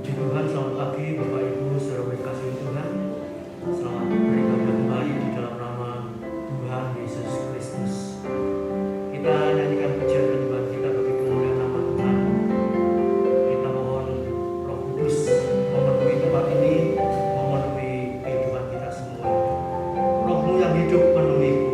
Puji Tuhan, selamat pagi Bapak Ibu saudara kasih Tuhan. Selamat beribadah kembali di dalam nama Tuhan Yesus Kristus. Kita nyanyikan pujian penyembahan kita bagi kemuliaan nama Tuhan. Kita mohon Roh Kudus memenuhi tempat ini, memenuhi kehidupan kita semua. Roh-Mu yang hidup penuhiku.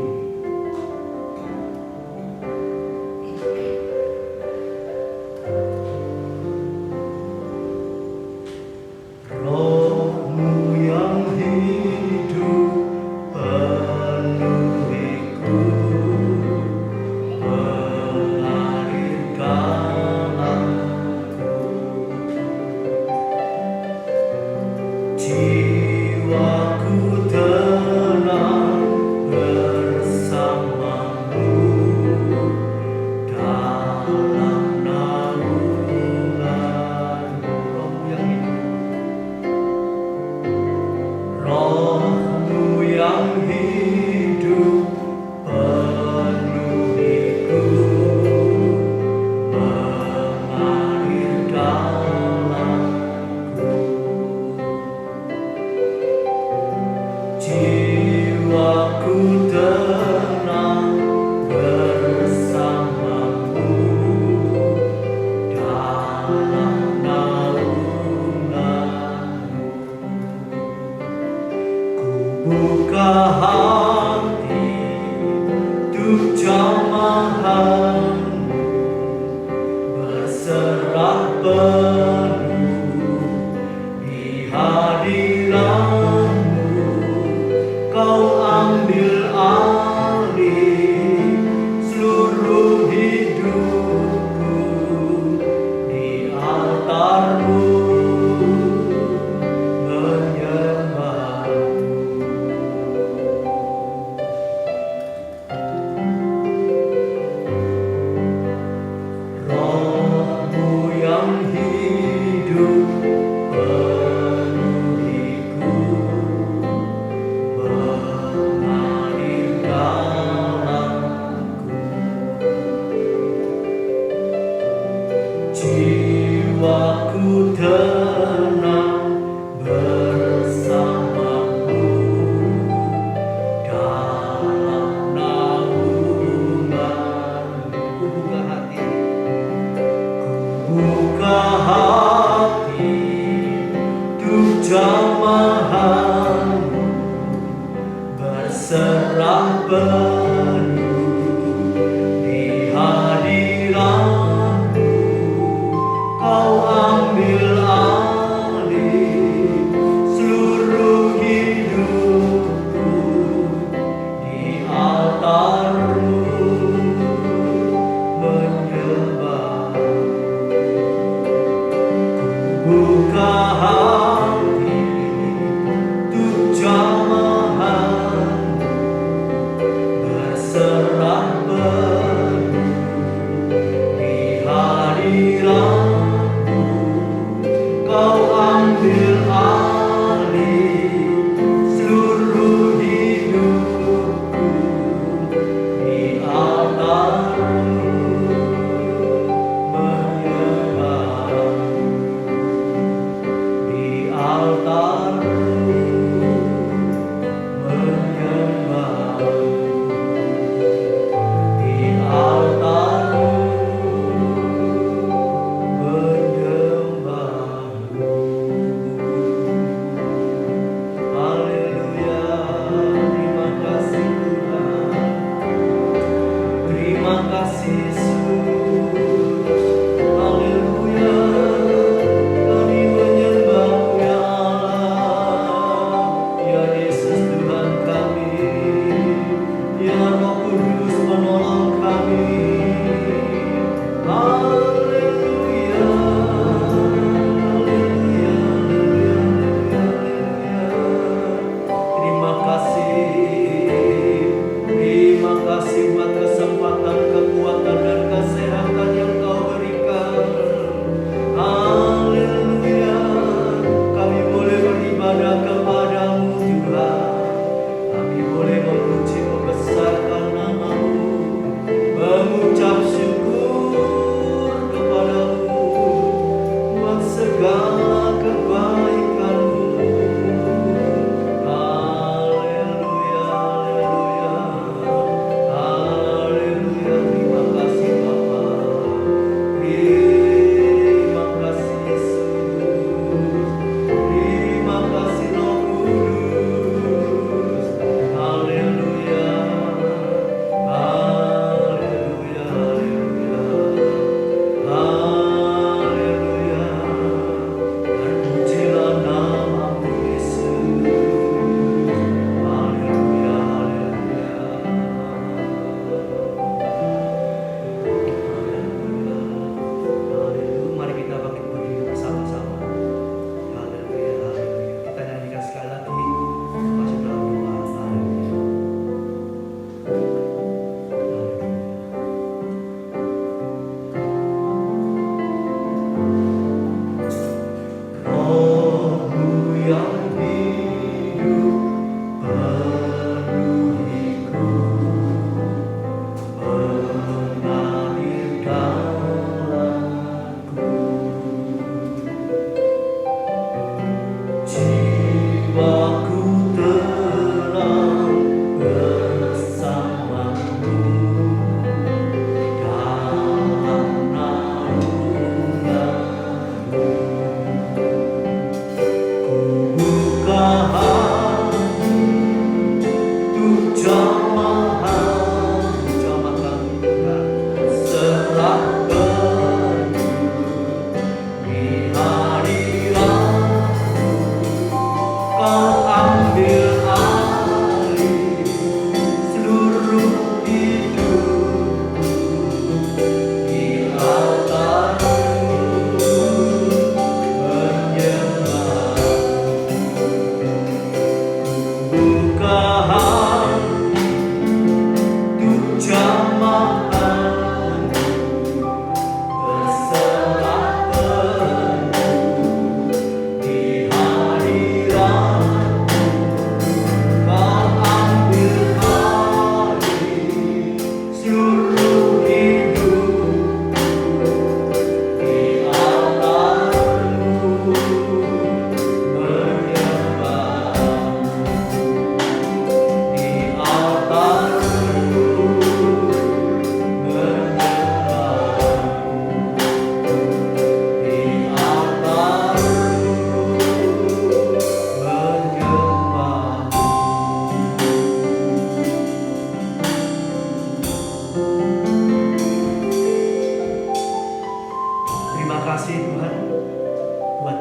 Buka hati untuk jamahan-Mu, berserah penuh di hadirat-Mu. Kau ambil alih seluruh hidupku di altar-Mu. Jiwaku tenang bersama-Mu dalam naungan-Mu. Buka hati untuk jamahan-Mu, berserah penuh di hadirat-Mu. Kau ambil alih seluruh hidupku di altar-Mu, menyembah. Buka hati untuk jamahan-Mu, berserah penuh di hadirat-Mu.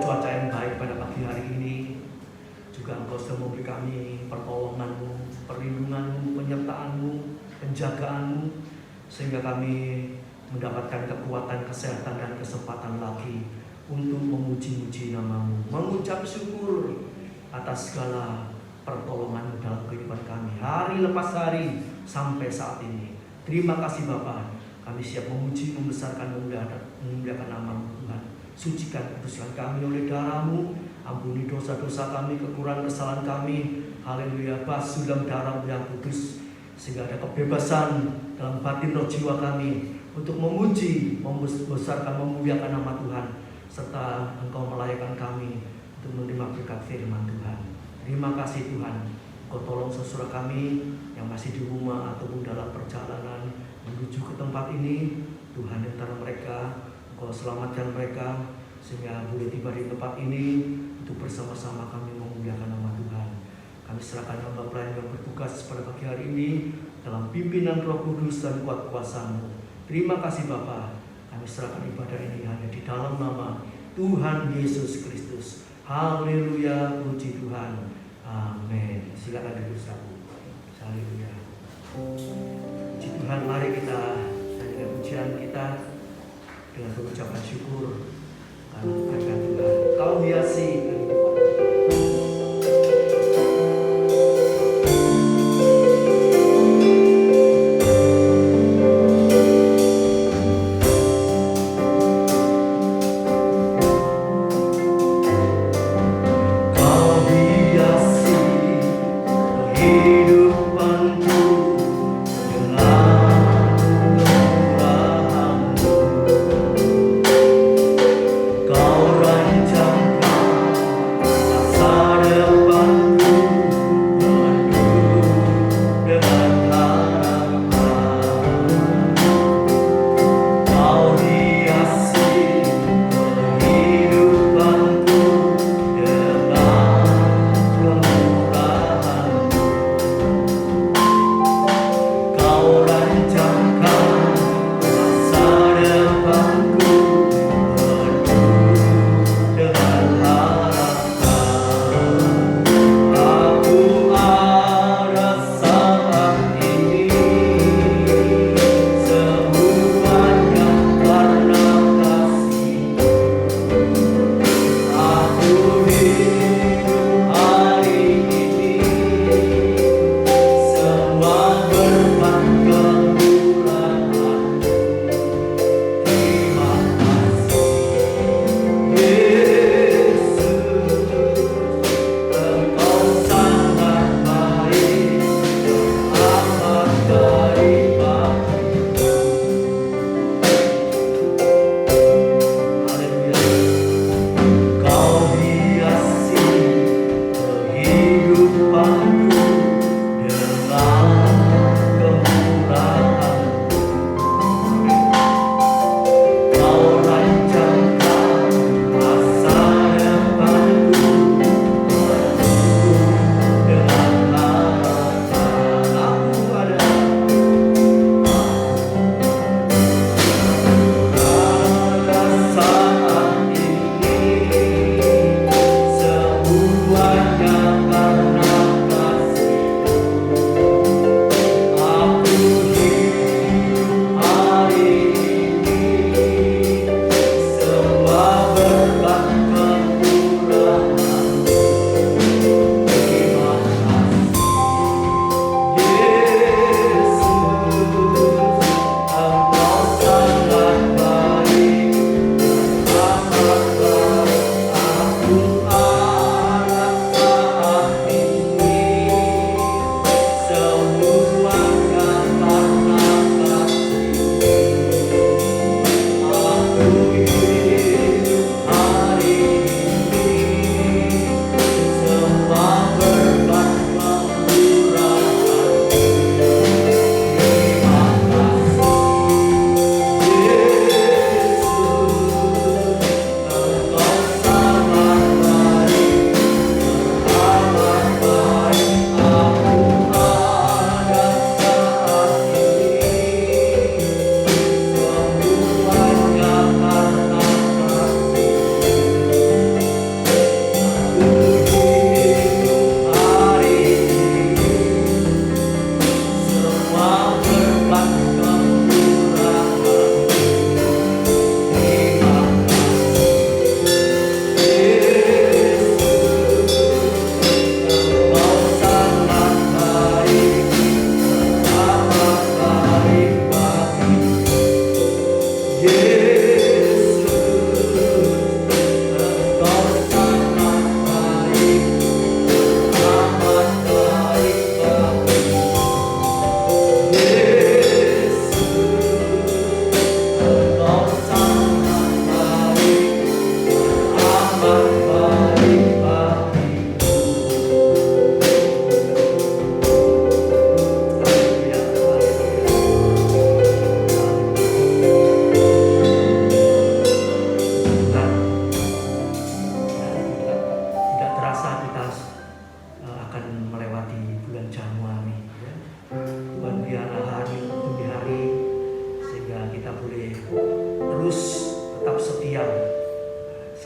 cuaca yang baik pada pagi hari ini. Juga Engkau sudah memberi kami pertolongan-Mu, perlindungan-Mu, penyertaan-Mu, penjagaan-Mu, sehingga kami mendapatkan kekuatan, kesehatan, dan kesempatan lagi untuk memuji-muji nama-Mu, mengucap syukur atas segala pertolongan-Mu dalam kehidupan kami hari lepas hari sampai saat ini. Terima kasih Bapa, kami siap memuji, membesarkan, memuliakan nama-Mu Tuhan. Sucikan, kuduskan kami oleh darah-Mu, ampuni dosa-dosa kami, kekurangan kesalahan kami. Haleluya, basuh dalam darah-Mu yang kudus, sehingga ada kebebasan dalam batin roh jiwa kami untuk memuji, membesarkan, memuliakan nama Tuhan, serta Engkau melayakkan kami untuk menerima berkat firman Tuhan. Terima kasih Tuhan, Engkau tolong saudara kami yang masih di rumah ataupun dalam perjalanan menuju ke tempat ini. Tuhan, di antara mereka Engkau selamatkan mereka sehingga boleh tiba di tempat ini untuk bersama-sama kami memuliakan nama Tuhan. Kami serahkan hamba pelayan yang bertugas pada pagi hari ini dalam pimpinan Roh Kudus dan kuat kuasa-Mu. Terima kasih Bapa, kami serahkan ibadah ini hanya di dalam nama Tuhan Yesus Kristus. Haleluya, puji Tuhan. Amin. Silakan duduk sabu. Haleluya. Puji Tuhan, mari kita nyanyikan pujian kita dengan pengucapan syukur karena berkat Tuhan. Kau hiasi kehidupan.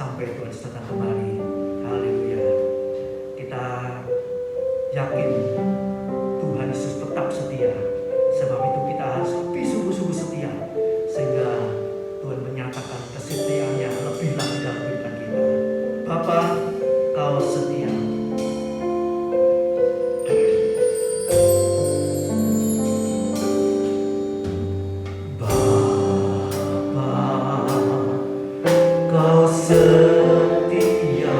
sampai Tuhan datang kembali. Haleluya. Kita yakin Tuhan Yesus tetap setia. Sebab itu kita harus lebih sungguh-sungguh setia, sehingga Tuhan menyatakan kesetiaannya lebih lagi dalam kehidupan kita. Bapa, Kau setia. Setia,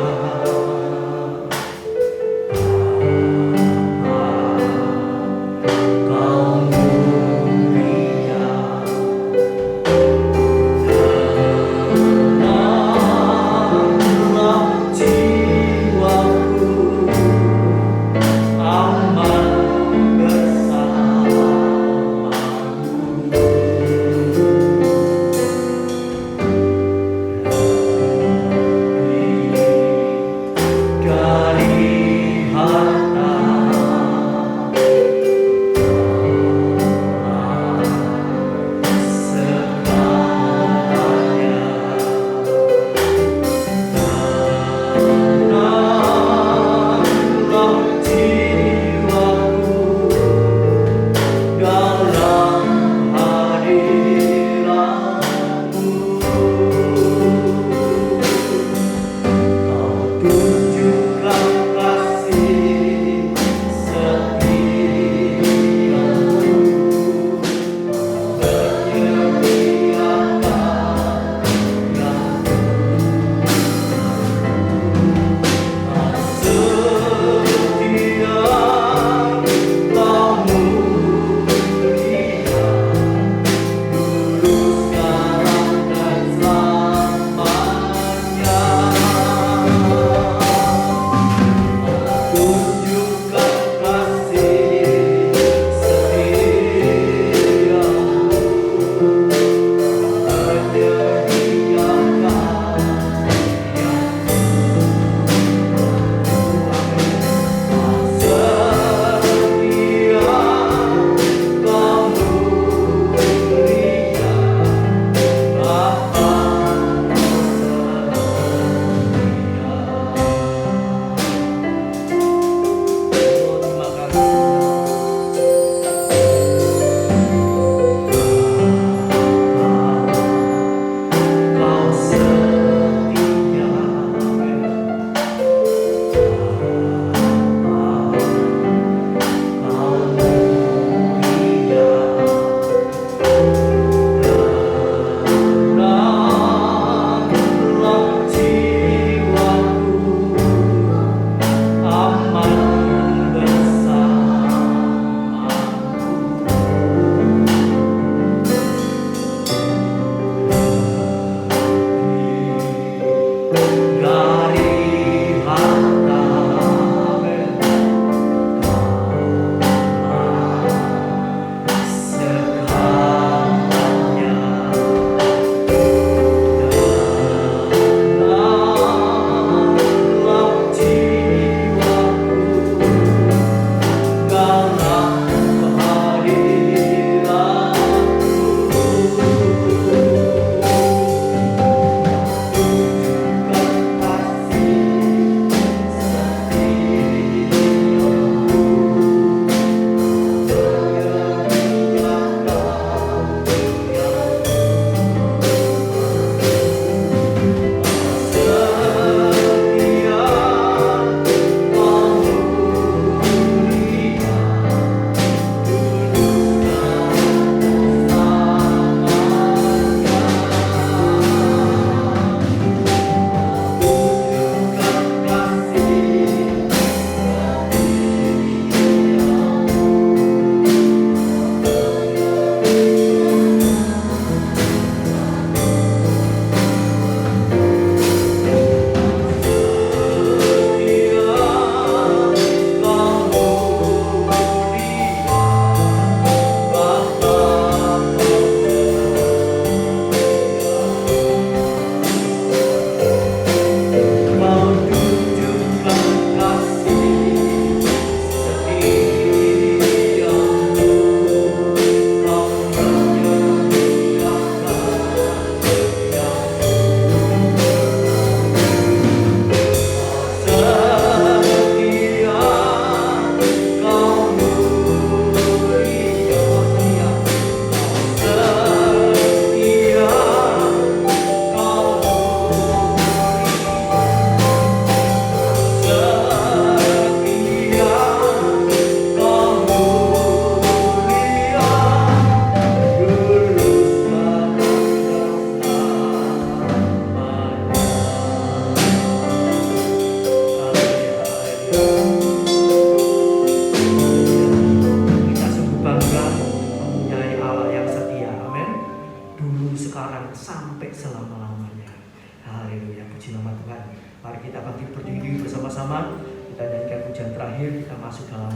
Tuhan. Mari kita bangkit berdiri bersama-sama. Kita nyanyikan pujian terakhir, kita masuk dalam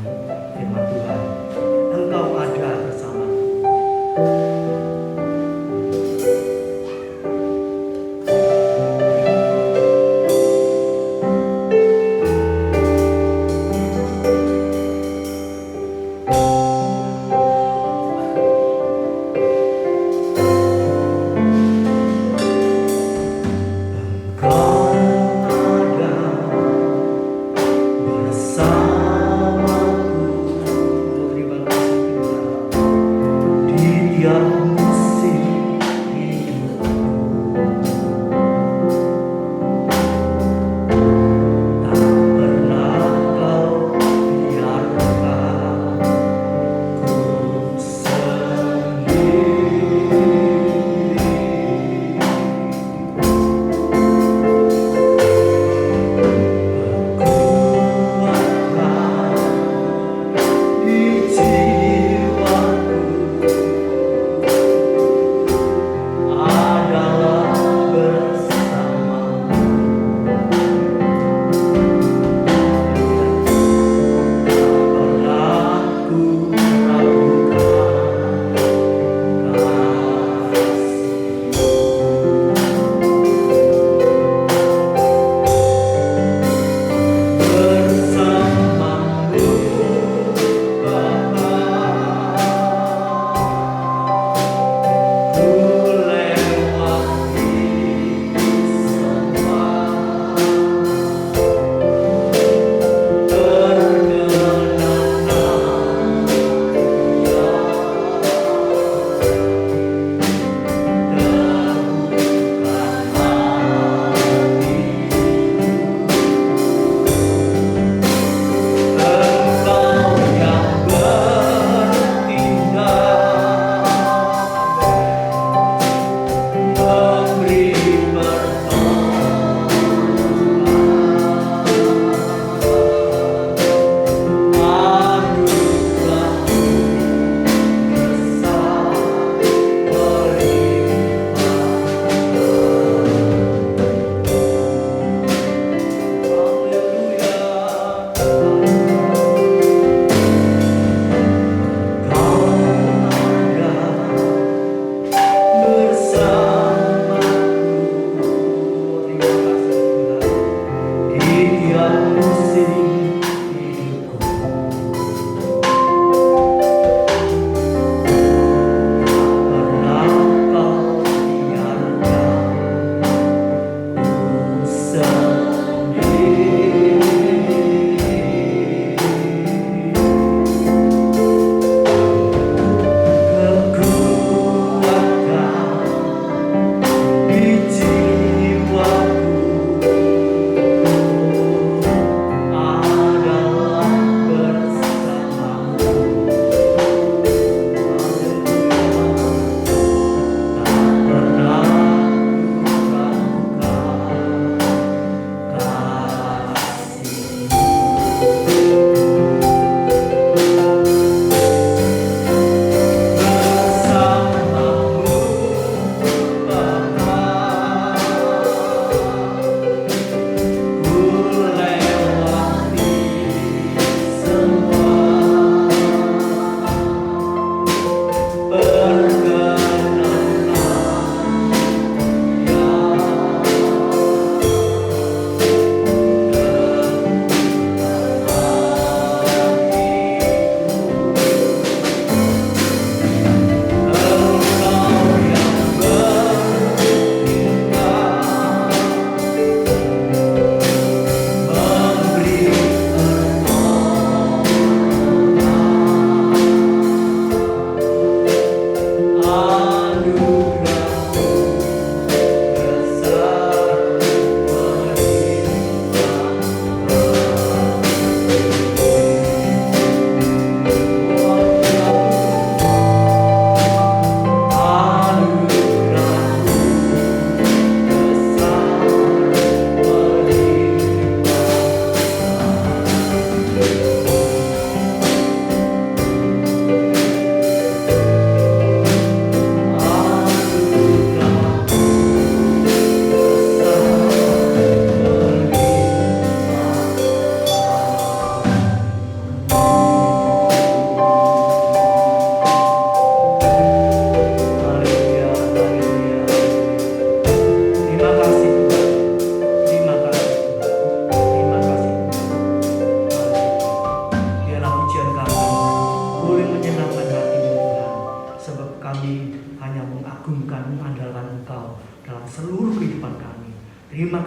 firman Tuhan. Engkau ada bersamaku.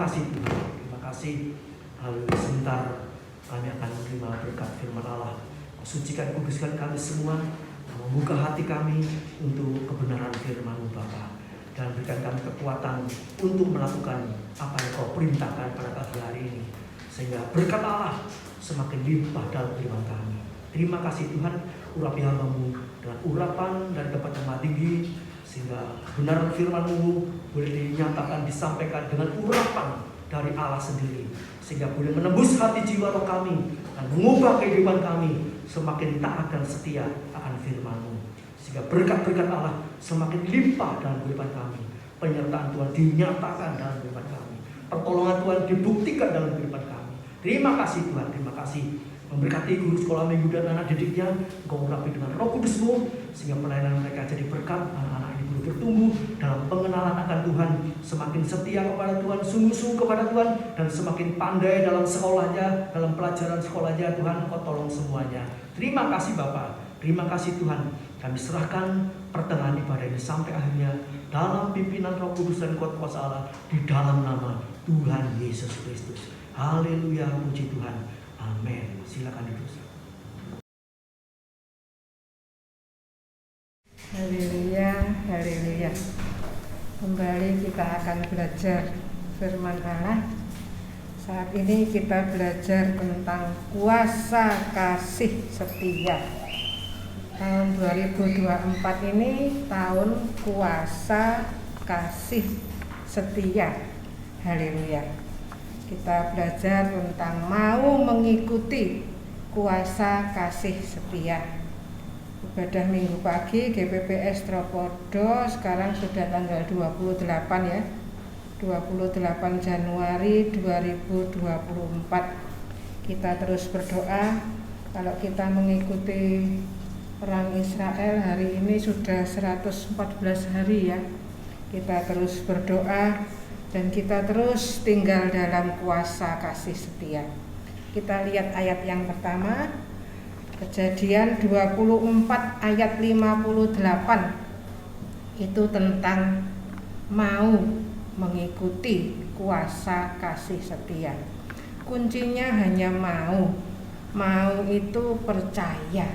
kasih Tuhan, terima kasih. Lalu sebentar kami akan menerima berkat firman Allah. Sucikan, kuduskan kami semua, membuka hati kami untuk kebenaran firman-Mu Bapa, dan berikan kami kekuatan untuk melakukan apa yang Kau perintahkan pada pagi hari ini, sehingga berkat Allah semakin limpah dalam kehidupan kami. Terima kasih Tuhan, urapi hamba-Mu dengan urapan dari tempat yang maha tinggi, sehingga kebenaran firman-Mu boleh dinyatakan, disampaikan dengan urapan dari Allah sendiri, sehingga boleh menembus hati jiwa roh kami dan mengubah kehidupan kami semakin taat dan setia akan firman-Mu, sehingga berkat-berkat Allah semakin limpah dalam kehidupan kami. Penyertaan Tuhan dinyatakan dalam kehidupan kami, pertolongan Tuhan dibuktikan dalam kehidupan kami. Terima kasih Tuhan, terima kasih. Memberkati guru sekolah minggu dan anak didiknya, Engkau urapi dengan Roh Kudus-Mu, sehingga pelayanan mereka jadi berkat. Anak-anak ini boleh bertumbuh dalam pengenalan akan Tuhan, semakin setia kepada Tuhan, sungguh-sungguh kepada Tuhan, dan semakin pandai dalam sekolahnya, dalam pelajaran sekolahnya. Tuhan, Engkau tolong semuanya. Terima kasih Bapa, terima kasih Tuhan. Kami serahkan pertengahan ibadah ini sampai akhirnya dalam pimpinan Roh Kudus dan kuat kuasa Allah, di dalam nama Tuhan Yesus Kristus. Haleluya, puji Tuhan. Amin. Silakan duduk. Haleluya, haleluya. Kembali kita akan belajar firman Allah. Saat ini kita belajar tentang kuasa kasih setia. Tahun 2024 ini tahun kuasa kasih setia. Haleluya. Kita belajar tentang mau mengikuti kuasa kasih setia. Ibadah minggu pagi GPPS Tropodo sekarang sudah tanggal 28 ya, 28 Januari 2024. Kita terus berdoa. Kalau kita mengikuti perang Israel hari ini sudah 114 hari ya. Kita terus berdoa dan kita terus tinggal dalam kuasa kasih setia. Kita lihat ayat yang pertama, Kejadian 24 ayat 58. Itu tentang mau mengikuti kuasa kasih setia. Kuncinya hanya mau. Mau itu percaya.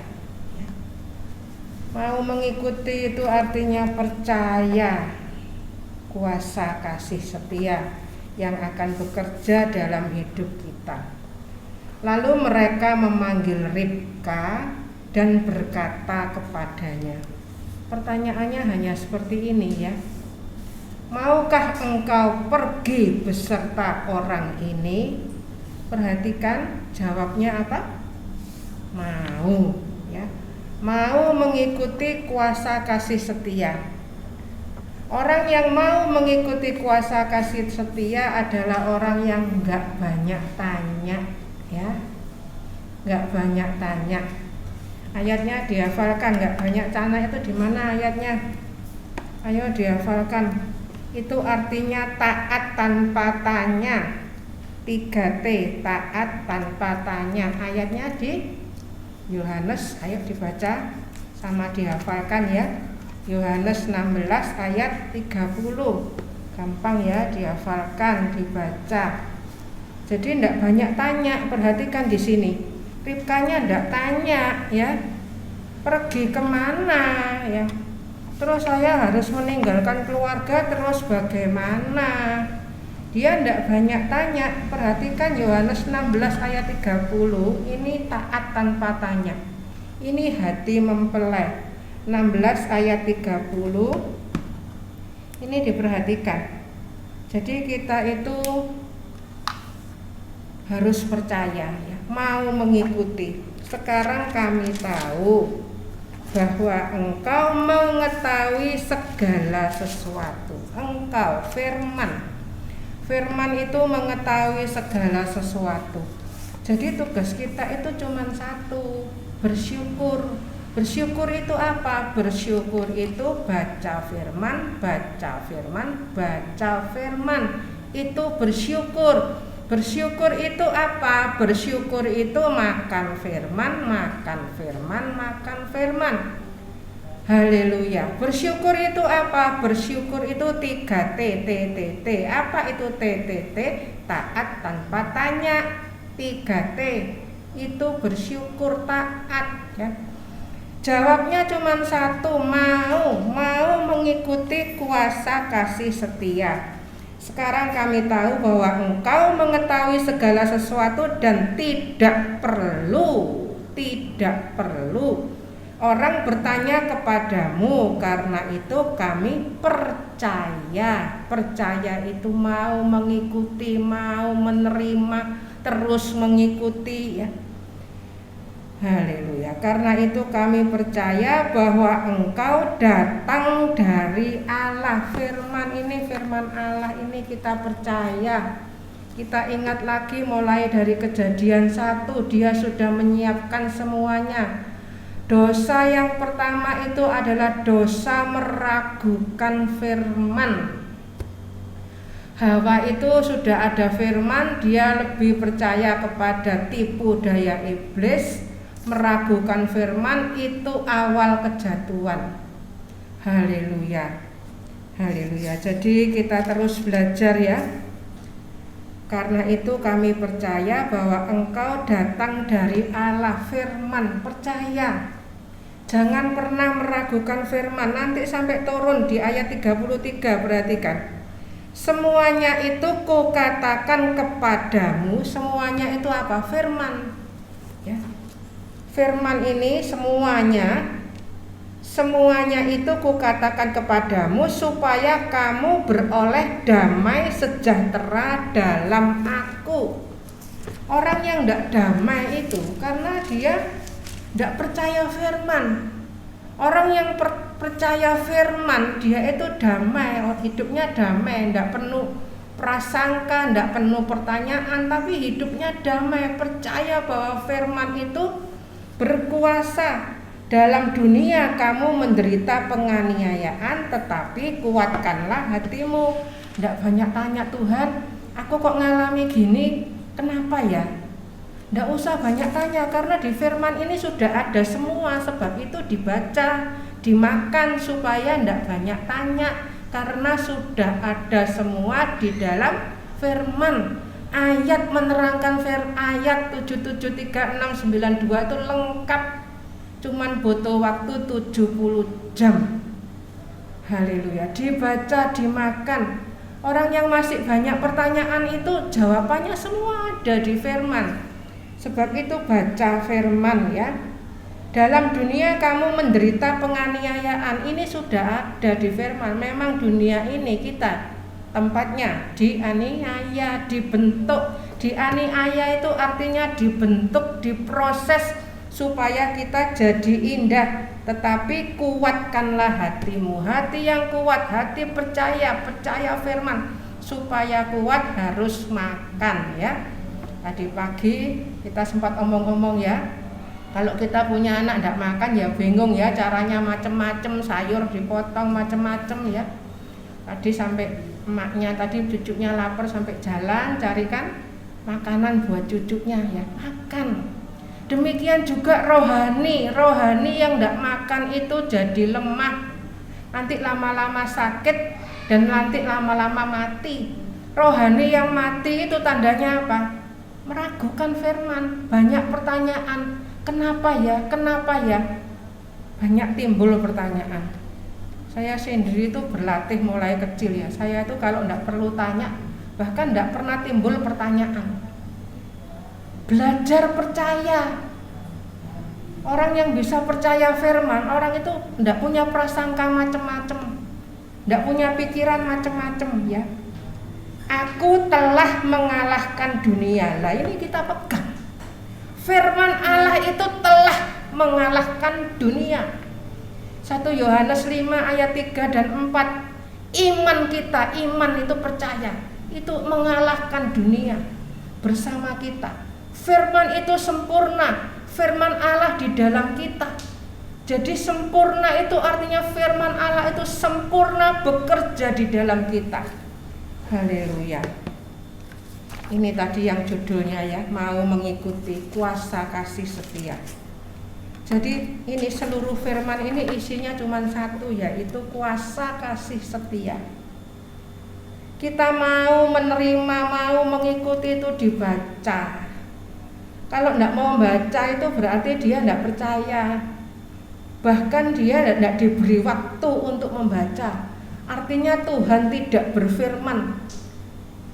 Mau mengikuti itu artinya percaya kuasa kasih setia yang akan bekerja dalam hidup kita. Lalu mereka memanggil Ribka dan berkata kepadanya. Pertanyaannya hanya seperti ini ya. Maukah engkau pergi beserta orang ini? Perhatikan jawabnya apa? Mau ya. Mau mengikuti kuasa kasih setia. Orang yang mau mengikuti kuasa kasih setia adalah orang yang enggak banyak tanya ya. Enggak banyak tanya. Ayatnya dihafalkan, enggak banyak tanya itu di mana ayatnya? Ayo dihafalkan. Itu artinya taat tanpa tanya. 3T, taat tanpa tanya. Ayatnya di Yohanes, ayo dibaca sama dihafalkan ya. Yohanes 16 ayat 30. Gampang ya dihafalkan, dibaca. Jadi tidak banyak tanya, perhatikan di sini. Ribkanya tidak tanya ya. Pergi kemana ya? Terus saya harus meninggalkan keluarga, terus bagaimana? Dia tidak banyak tanya. Perhatikan Yohanes 16 ayat 30. Ini taat tanpa tanya. Ini hati mempelai. 16 ayat 30. Ini diperhatikan. Jadi kita itu harus percaya ya, mau mengikuti. Sekarang kami tahu bahwa engkau mengetahui segala sesuatu. Engkau, firman itu mengetahui segala sesuatu. Jadi tugas kita itu cuma satu, bersyukur. Bersyukur itu apa? Bersyukur itu baca firman, baca firman, baca firman. Itu bersyukur. Bersyukur itu apa? Bersyukur itu makan firman, makan firman, makan firman. Haleluya. Bersyukur itu apa? Bersyukur itu 3 T, T, T, T. Apa itu T, T, T? Taat tanpa tanya. 3 T itu bersyukur, taat, ya. Jawabnya cuma satu, mau mengikuti kuasa kasih setia. Sekarang kami tahu bahwa engkau mengetahui segala sesuatu dan tidak perlu orang bertanya kepadamu. Karena itu kami percaya. Percaya itu mau mengikuti, mau menerima, terus mengikuti, ya. Haleluya. Karena itu kami percaya bahwa engkau datang dari Allah. Firman Allah ini kita percaya. Kita ingat lagi mulai dari Kejadian 1, Dia sudah menyiapkan semuanya. Dosa yang pertama itu adalah dosa meragukan firman. Hawa itu sudah ada firman, dia lebih percaya kepada tipu daya iblis. Meragukan firman itu awal kejatuhan. Haleluya. Haleluya. Jadi kita terus belajar, ya. Karena itu kami percaya bahwa engkau datang dari Allah. Firman, percaya. Jangan pernah meragukan firman. Nanti sampai turun di ayat 33, perhatikan. Semuanya itu kukatakan kepadamu. Semuanya itu apa? Firman, ya. Firman ini semuanya itu kukatakan kepadamu supaya kamu beroleh damai sejahtera dalam aku. Orang yang tidak damai itu karena dia tidak percaya firman. Orang yang percaya firman, dia itu damai, hidupnya damai, tidak penuh prasangka, tidak penuh pertanyaan, tapi hidupnya damai, percaya bahwa firman itu berkuasa. Dalam dunia kamu menderita penganiayaan, tetapi kuatkanlah hatimu. Tidak banyak tanya, Tuhan, aku kok ngalami gini, kenapa ya? Tidak usah banyak tanya, karena di firman ini sudah ada semua. Sebab itu dibaca, dimakan, supaya tidak banyak tanya, karena sudah ada semua di dalam firman. Ayat menerangkan ayat 773692 itu lengkap, cuman butuh waktu 70 jam. Haleluya. Dibaca, dimakan. Orang yang masih banyak pertanyaan itu jawabannya semua ada di firman. Sebab itu baca firman, ya. Dalam dunia kamu menderita penganiayaan, ini sudah ada di firman. Memang dunia ini kita tempatnya dianiaya, dibentuk. Dianiaya itu artinya dibentuk, diproses supaya kita jadi indah. Tetapi kuatkanlah hatimu. Hati yang kuat, hati percaya firman. Supaya kuat harus makan, ya. Tadi pagi kita sempat omong-omong, ya. Kalau kita punya anak tidak makan ya bingung, ya. Caranya macam-macam, sayur dipotong macam-macam, ya. Tadi sampai emaknya, tadi cucunya lapar sampai jalan carikan makanan buat cucunya, ya, makan. Demikian juga rohani yang tidak makan itu jadi lemah, nanti lama-lama sakit dan nanti lama-lama mati. Rohani yang mati itu tandanya apa? Meragukan firman, banyak pertanyaan, kenapa ya? Banyak timbul pertanyaan. Saya sendiri itu berlatih mulai kecil, ya. Saya itu kalau tidak perlu tanya, bahkan tidak pernah timbul pertanyaan. Belajar percaya. Orang yang bisa percaya firman, orang itu tidak punya prasangka macam-macam, tidak punya pikiran macam-macam, ya. Aku telah mengalahkan dunia. Lah ini kita pegang. Firman Allah itu telah mengalahkan dunia. 1 Yohanes 5 ayat 3 dan 4. Iman kita, iman itu percaya, itu mengalahkan dunia bersama kita. Firman itu sempurna, firman Allah di dalam kita. Jadi sempurna itu artinya firman Allah itu sempurna bekerja di dalam kita. Haleluya. Ini tadi yang judulnya, ya, mau mengikuti kuasa kasih setia. Jadi ini seluruh firman ini isinya cuma satu, yaitu kuasa kasih setia. Kita mau menerima, mau mengikuti itu dibaca. Kalau tidak mau baca itu berarti dia tidak percaya. Bahkan dia tidak diberi waktu untuk membaca. Artinya Tuhan tidak berfirman.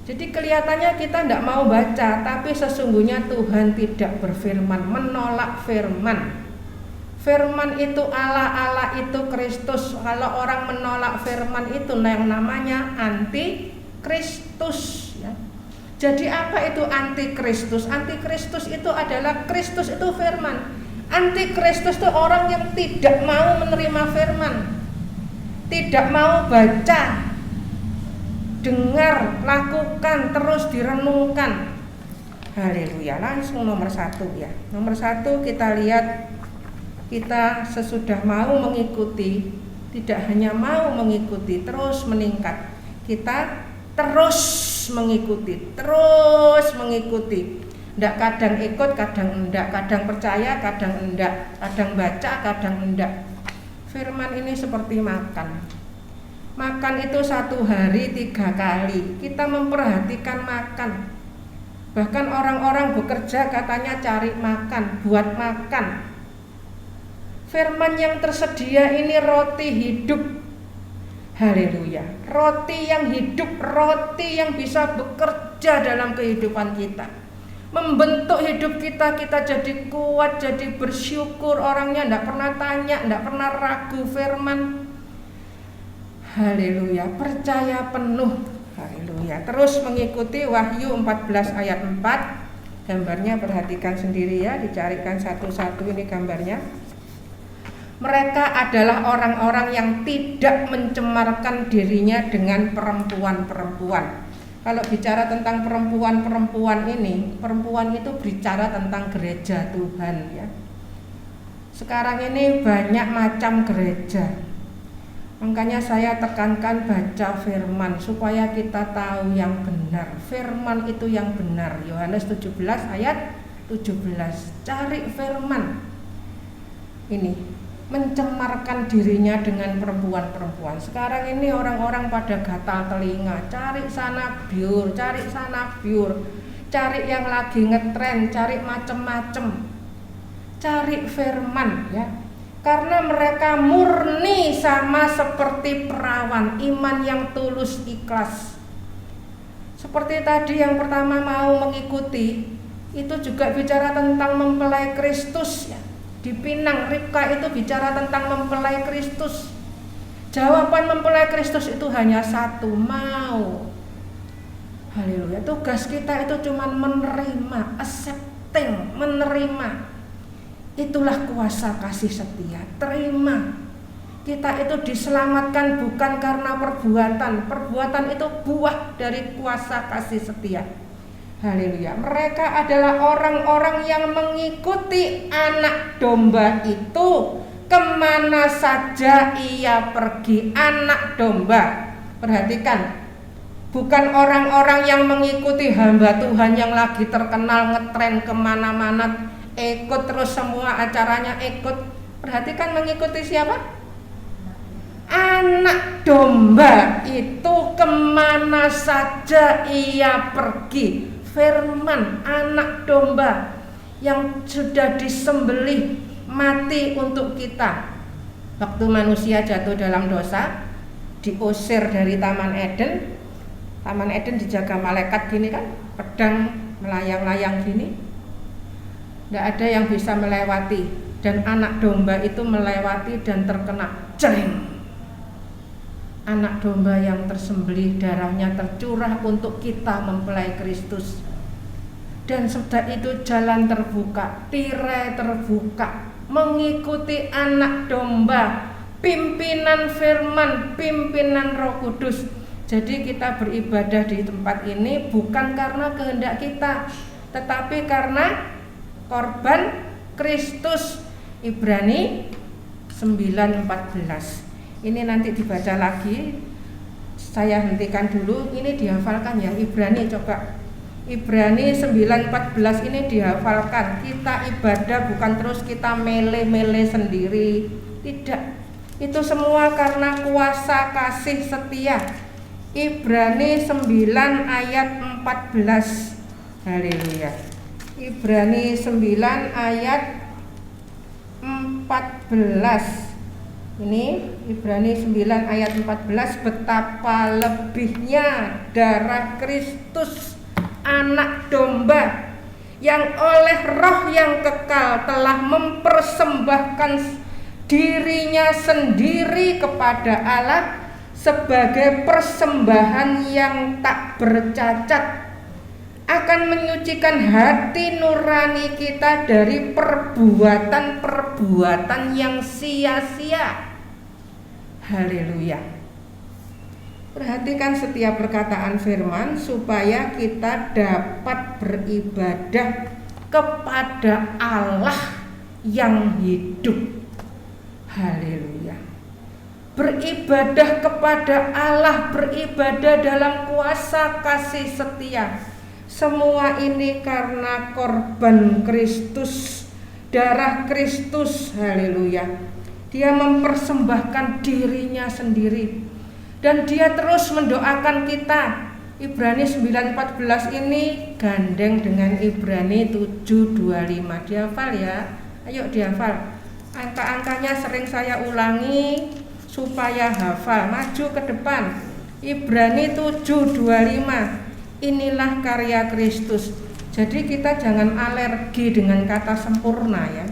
Jadi kelihatannya kita tidak mau baca, tapi sesungguhnya Tuhan tidak berfirman, menolak firman. Firman itu Allah, Allah itu Kristus. Kalau orang menolak firman itu yang namanya anti Kristus, ya. Jadi apa itu anti Kristus? Anti Kristus itu adalah Kristus itu firman. Anti Kristus itu orang yang tidak mau menerima firman, tidak mau baca, dengar, lakukan, terus direnungkan. Haleluya. Langsung nomor 1 ya. Nomor 1 kita lihat, kita sesudah mau mengikuti, tidak hanya mau mengikuti, terus meningkat. Kita terus mengikuti, terus mengikuti. Tidak kadang ikut, kadang enggak, kadang percaya, kadang enggak, kadang baca, kadang enggak. Firman ini seperti makan. Makan itu 1 hari 3 kali. Kita memperhatikan makan. Bahkan orang-orang bekerja katanya cari makan, buat makan. Firman yang tersedia ini roti hidup. Haleluya. Roti yang hidup, roti yang bisa bekerja dalam kehidupan kita, membentuk hidup kita. Kita jadi kuat, jadi bersyukur. Orangnya tidak pernah tanya, tidak pernah ragu firman. Haleluya. Percaya penuh. Haleluya. Terus mengikuti Wahyu 14 ayat 4. Gambarnya perhatikan sendiri ya, dicarikan satu-satu ini gambarnya. Mereka adalah orang-orang yang tidak mencemarkan dirinya dengan perempuan-perempuan. Kalau bicara tentang perempuan-perempuan ini, perempuan itu bicara tentang gereja Tuhan ya. Sekarang ini banyak macam gereja. Makanya saya tekankan baca firman supaya kita tahu yang benar. Firman itu yang benar. Yohanes 17 ayat 17. Cari firman. Ini mencemarkan dirinya dengan perempuan-perempuan. Sekarang ini orang-orang pada gatal telinga, cari sana biur, cari sana biur, cari yang lagi ngetren, cari macem-macem, cari firman ya. Karena mereka murni sama seperti perawan, iman yang tulus ikhlas. Seperti tadi yang pertama mau mengikuti, itu juga bicara tentang mempelai Kristus ya. Di Pinang, Ribka itu bicara tentang mempelai Kristus. Jawaban mempelai Kristus itu hanya satu, mau. Haleluya. Tugas kita itu cuma menerima, accepting, menerima. Itulah kuasa kasih setia. Terima. Kita itu diselamatkan bukan karena perbuatan. Perbuatan itu buah dari kuasa kasih setia. Haleluya. Mereka adalah orang-orang yang mengikuti anak domba itu kemana saja ia pergi. Anak domba. Perhatikan, bukan orang-orang yang mengikuti hamba Tuhan yang lagi terkenal ngetren kemana-mana, ikut terus semua acaranya ikut. Perhatikan, mengikuti siapa? Anak domba itu kemana saja ia pergi. Firman anak domba yang sudah disembelih mati untuk kita. Waktu manusia jatuh dalam dosa, diusir dari Taman Eden. Taman Eden dijaga malaikat gini kan, pedang melayang-layang gini. Tidak ada yang bisa melewati, dan anak domba itu melewati dan terkena jering. Anak domba yang tersembelih, darahnya tercurah untuk kita mempelai Kristus. Dan sudah itu jalan terbuka, tirai terbuka, mengikuti anak domba, pimpinan firman, pimpinan Roh Kudus. Jadi kita beribadah di tempat ini bukan karena kehendak kita, tetapi karena korban Kristus. Ibrani 9:14. Ini nanti dibaca lagi. Saya hentikan dulu. Ini dihafalkan ya. Ibrani, coba Ibrani 9:14 ini dihafalkan. Kita ibadah bukan terus kita mele-mele sendiri. Tidak. Itu semua karena kuasa kasih setia. Ibrani 9 ayat 14. Haleluya. Ibrani 9 ayat 14. Ini Ibrani 9 ayat 14, betapa lebihnya darah Kristus anak domba yang oleh roh yang kekal telah mempersembahkan dirinya sendiri kepada Allah sebagai persembahan yang tak bercacat, akan menyucikan hati nurani kita dari perbuatan-perbuatan yang sia-sia. Haleluya. Perhatikan setiap perkataan firman supaya kita dapat beribadah kepada Allah yang hidup. Haleluya. Beribadah kepada Allah, beribadah dalam kuasa kasih setia. Semua ini karena korban Kristus, darah Kristus. Haleluya. Dia mempersembahkan dirinya sendiri dan dia terus mendoakan kita. Ibrani 9:14 ini gandeng dengan Ibrani 7:25. Dihafal ya. Ayo dihafal. Angka-angkanya sering saya ulangi supaya hafal. Maju ke depan. Ibrani 7:25. Inilah karya Kristus. Jadi kita jangan alergi dengan kata sempurna ya.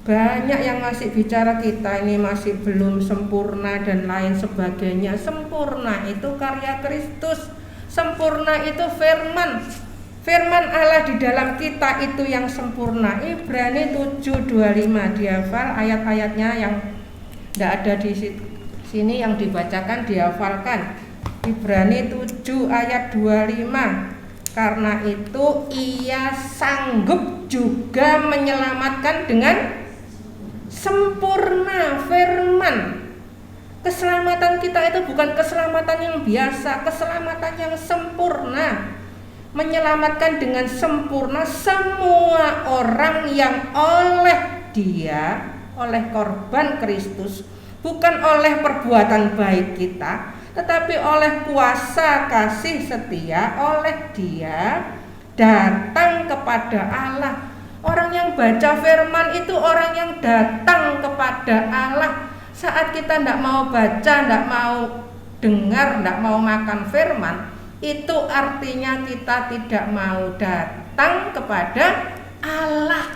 Banyak yang masih bicara kita ini masih belum sempurna dan lain sebagainya. Sempurna itu karya Kristus. Sempurna itu firman. Firman Allah di dalam kita itu yang sempurna. Ibrani 7:25 dihafal, ayat-ayatnya yang tidak ada di sini yang dibacakan dihafalkan. Ibrani 7 ayat 25. Karena itu ia sanggup juga menyelamatkan dengan sempurna firman. Keselamatan kita itu bukan keselamatan yang biasa, keselamatan yang sempurna. Menyelamatkan dengan sempurna semua orang yang oleh Dia, oleh korban Kristus, bukan oleh perbuatan baik kita, tetapi oleh kuasa kasih setia, oleh Dia datang kepada Allah. Orang yang baca firman itu orang yang datang kepada Allah. Saat kita tidak mau baca, tidak mau dengar, tidak mau makan firman, itu artinya kita tidak mau datang kepada Allah.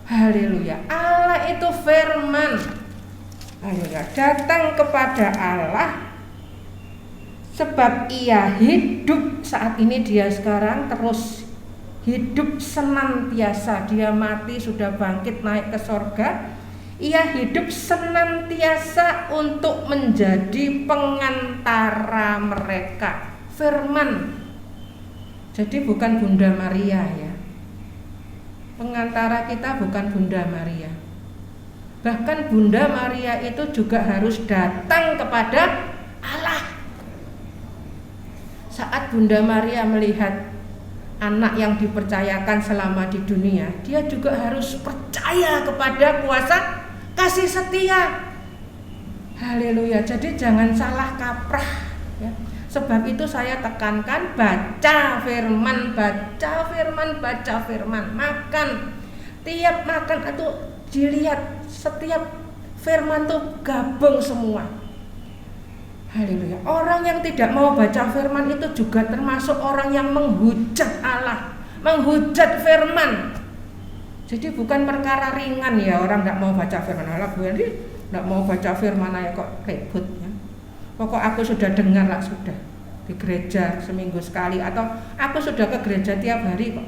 Haleluya. Allah itu firman. Haleluya. Datang kepada Allah sebab Ia hidup. Saat ini Dia sekarang terus hidup senantiasa. Dia mati, sudah bangkit, naik ke sorga. Ia hidup senantiasa untuk menjadi pengantara mereka. Firman. Jadi bukan Bunda Maria ya. Pengantara kita bukan Bunda Maria. Bahkan Bunda Maria itu juga harus datang kepada Allah. Saat Bunda Maria melihat anak yang dipercayakan selama di dunia, dia juga harus percaya kepada kuasa kasih setia. Haleluya. Jadi jangan salah kaprah ya. Sebab itu saya tekankan, baca firman, baca firman, baca firman. Makan, tiap makan itu dilihat setiap firman tuh gabung semua. Haleluya. Orang yang tidak mau baca firman itu juga termasuk orang yang menghujat Allah, menghujat firman. Jadi bukan perkara ringan ya orang tidak mau baca firman. Allah Bu Henry tidak mau baca firman aja kok ribut ya. Pokok aku sudah dengar lah sudah di gereja seminggu sekali, atau aku sudah ke gereja tiap hari kok.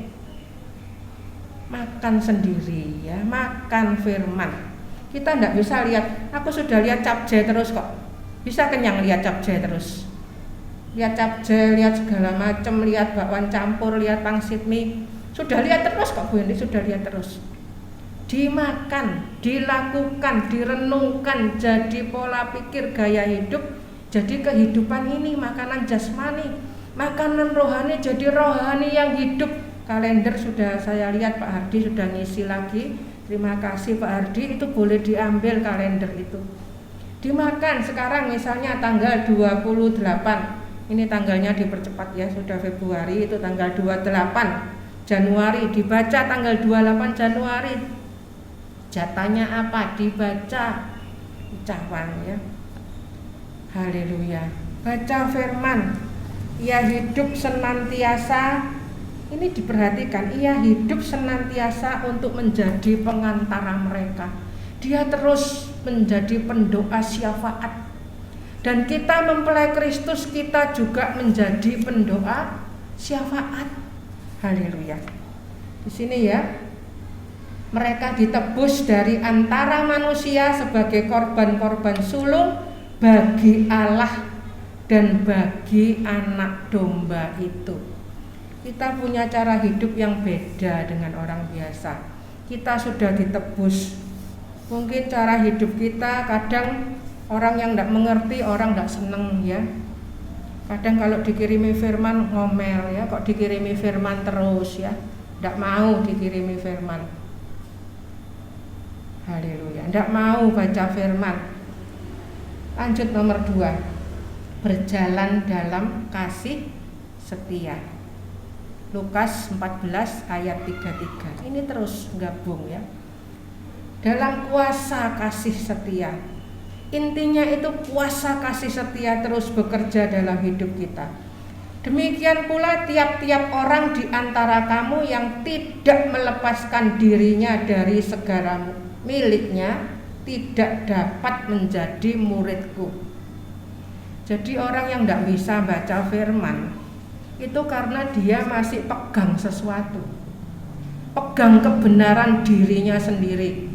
Makan sendiri ya, makan firman. Kita tidak bisa lihat, aku sudah lihat capjay terus kok. Bisa kenyang lihat capjay terus. Lihat capjay, lihat segala macam, lihat bakwan campur, lihat pangsit mie. Sudah lihat terus kok Bu Henry, sudah lihat terus. Dimakan, dilakukan, direnungkan, jadi pola pikir, gaya hidup, jadi kehidupan ini makanan jasmani. Makanan rohani jadi rohani yang hidup. Kalender sudah saya lihat Pak Hardi sudah ngisi lagi. Terima kasih Pak Hardi, itu boleh diambil kalender itu. Dimakan sekarang misalnya tanggal 28. Ini tanggalnya dipercepat ya, sudah Februari, itu tanggal 28 Januari, dibaca tanggal 28 Januari. Jatahnya apa? Dibaca ucapan ya. Haleluya. Baca firman. Ia hidup senantiasa. Ini diperhatikan, ia hidup senantiasa untuk menjadi pengantara mereka. Dia terus menjadi pendoa syafaat. Dan kita mempelai Kristus, kita juga menjadi pendoa syafaat. Haleluya. Di sini ya, mereka ditebus dari antara manusia sebagai korban-korban sulung bagi Allah dan bagi anak domba itu. Kita punya cara hidup yang beda dengan orang biasa. Kita sudah ditebus. Mungkin cara hidup kita kadang orang yang tidak mengerti, orang tidak seneng ya. Kadang kalau dikirimi firman ngomel ya, kok dikirimi firman terus ya. Tidak mau dikirimi firman. Haleluya. Tidak mau baca firman. Lanjut nomor 2. Berjalan dalam kasih setia. Lukas 14 ayat 33. Ini terus gabung ya. Dalam kuasa kasih setia. Intinya itu kuasa kasih setia terus bekerja dalam hidup kita. Demikian pula tiap-tiap orang di antara kamu yang tidak melepaskan dirinya dari segala miliknya tidak dapat menjadi muridku. Jadi orang yang tidak bisa baca firman itu karena dia masih pegang sesuatu, pegang kebenaran dirinya sendiri,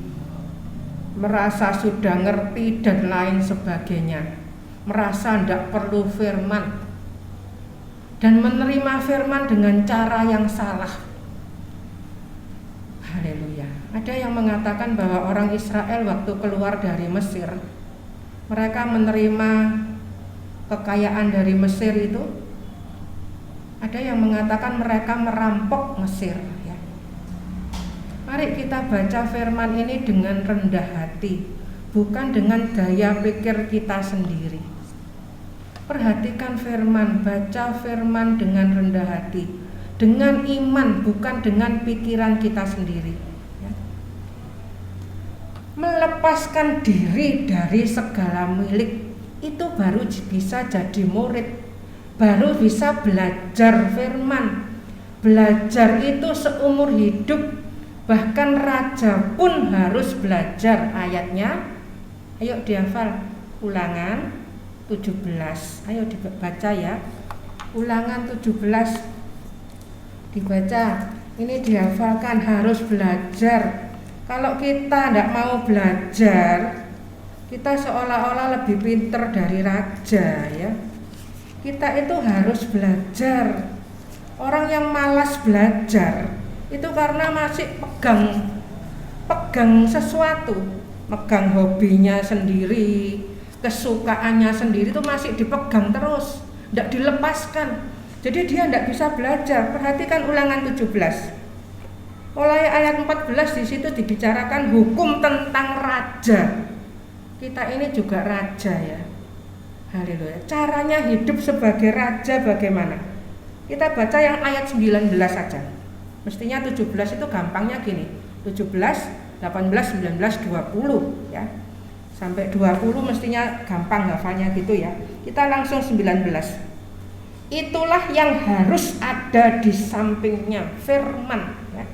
merasa sudah ngerti dan lain sebagainya, merasa tidak perlu firman dan menerima firman dengan cara yang salah. Haleluya. Ada yang mengatakan bahwa orang Israel waktu keluar dari Mesir, mereka menerima kekayaan dari Mesir itu. Ada yang mengatakan mereka merampok Mesir ya. Mari kita baca firman ini dengan rendah hati, bukan dengan daya pikir kita sendiri. Perhatikan firman, baca firman dengan rendah hati, dengan iman, bukan dengan pikiran kita sendiri ya. Melepaskan diri dari segala milik, itu baru bisa jadi murid, baru bisa belajar firman. Belajar itu seumur hidup, bahkan raja pun harus belajar. Ayatnya ayo dihafal, Ulangan 17. Ayo dibaca ya, Ulangan 17 dibaca. Ini dihafalkan, harus belajar. Kalau kita tidak mau belajar, kita seolah-olah lebih pintar dari raja ya. Kita itu harus belajar. Orang yang malas belajar itu karena masih pegang sesuatu, pegang hobinya sendiri, kesukaannya sendiri itu masih dipegang terus, tidak dilepaskan. Jadi dia tidak bisa belajar. Perhatikan Ulangan 17. Mulai ayat 14 di situ dibicarakan hukum tentang raja. Kita ini juga raja ya. Haleluya. Caranya hidup sebagai raja bagaimana? Kita baca yang ayat 19 saja. Mestinya 17 itu gampangnya gini. 17, 18, 19, 20 ya. Sampai 20 mestinya gampang hafalnya gitu ya. Kita langsung 19. Itulah yang harus ada di sampingnya, firman ya.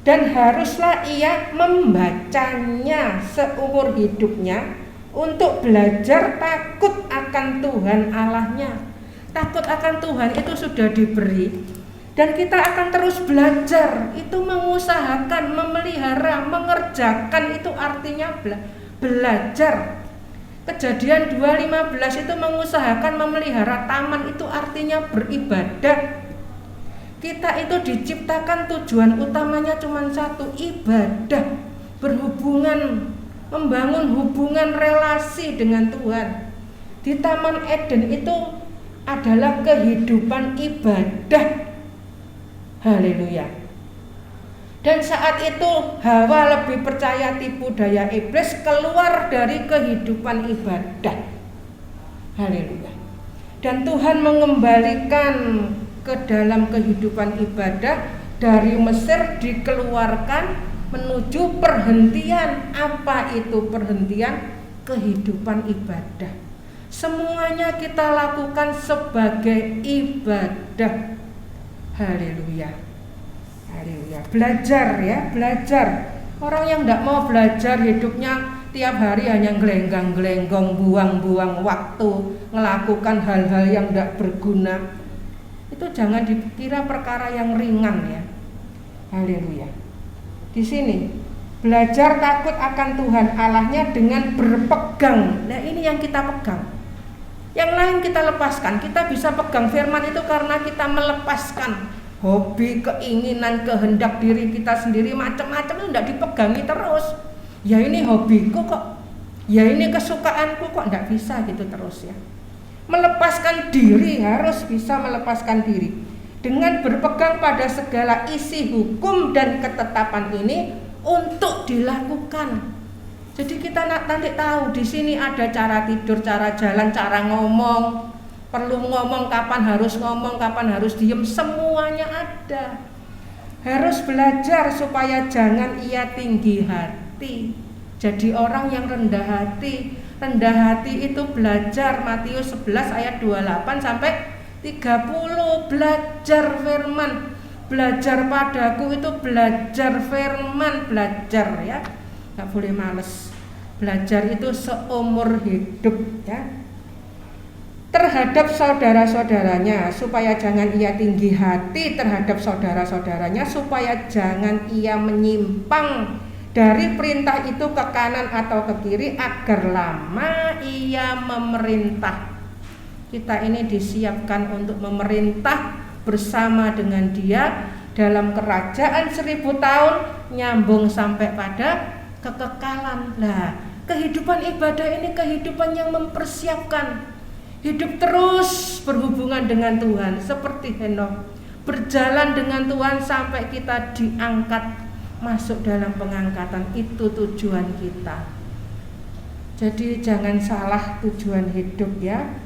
Dan haruslah ia membacanya seumur hidupnya, untuk belajar takut akan Tuhan Allahnya. Takut akan Tuhan itu sudah diberi, dan kita akan terus belajar. Itu mengusahakan, memelihara, mengerjakan, itu artinya belajar. Kejadian 2:15 itu mengusahakan memelihara taman, itu artinya beribadah. Kita itu diciptakan tujuan utamanya cuma satu, ibadah, berhubungan, membangun hubungan relasi dengan Tuhan. Di Taman Eden itu adalah kehidupan ibadah. Haleluya. Dan saat itu Hawa lebih percaya tipu daya iblis, keluar dari kehidupan ibadah. Haleluya. Dan Tuhan mengembalikan ke dalam kehidupan ibadah. Dari Mesir dikeluarkan menuju perhentian. Apa itu perhentian? Kehidupan ibadah. Semuanya kita lakukan sebagai ibadah. Haleluya. Haleluya. Belajar ya, belajar. Orang yang tidak mau belajar, hidupnya tiap hari hanya gelenggang-gelenggong, buang-buang waktu, melakukan hal-hal yang tidak berguna. Itu jangan dikira perkara yang ringan ya. Haleluya. Di sini belajar takut akan Tuhan Allahnya dengan berpegang. Nah, ini yang kita pegang. Yang lain kita lepaskan. Kita bisa pegang firman itu karena kita melepaskan hobi, keinginan, kehendak diri kita sendiri, macam-macam itu tidak dipegangi terus. Ya ini hobiku kok, ya ini kesukaanku kok, tidak bisa gitu terus ya. Melepaskan diri, harus bisa melepaskan diri dengan berpegang pada segala isi hukum dan ketetapan ini untuk dilakukan. Jadi kita nanti tahu di sini ada cara tidur, cara jalan, cara ngomong, perlu ngomong kapan harus ngomong, kapan harus diem, semuanya ada. Harus belajar supaya jangan ia tinggi hati. Jadi orang yang rendah hati. Rendah hati itu belajar Matius 11 ayat 28 sampai 30. Belajar firman. Belajar padaku itu belajar firman, belajar ya. Gak boleh males. Belajar itu seumur hidup ya. Terhadap saudara-saudaranya, supaya jangan ia tinggi hati terhadap saudara-saudaranya, supaya jangan ia menyimpang dari perintah itu ke kanan atau ke kiri, agar lama ia memerintah. Kita ini disiapkan untuk memerintah bersama dengan Dia dalam kerajaan 1000 tahun, nyambung sampai pada kekekalan. Nah, kehidupan ibadah ini kehidupan yang mempersiapkan hidup terus berhubungan dengan Tuhan, seperti Henokh berjalan dengan Tuhan sampai kita diangkat masuk dalam pengangkatan. Itu tujuan kita. Jadi jangan salah tujuan hidup ya.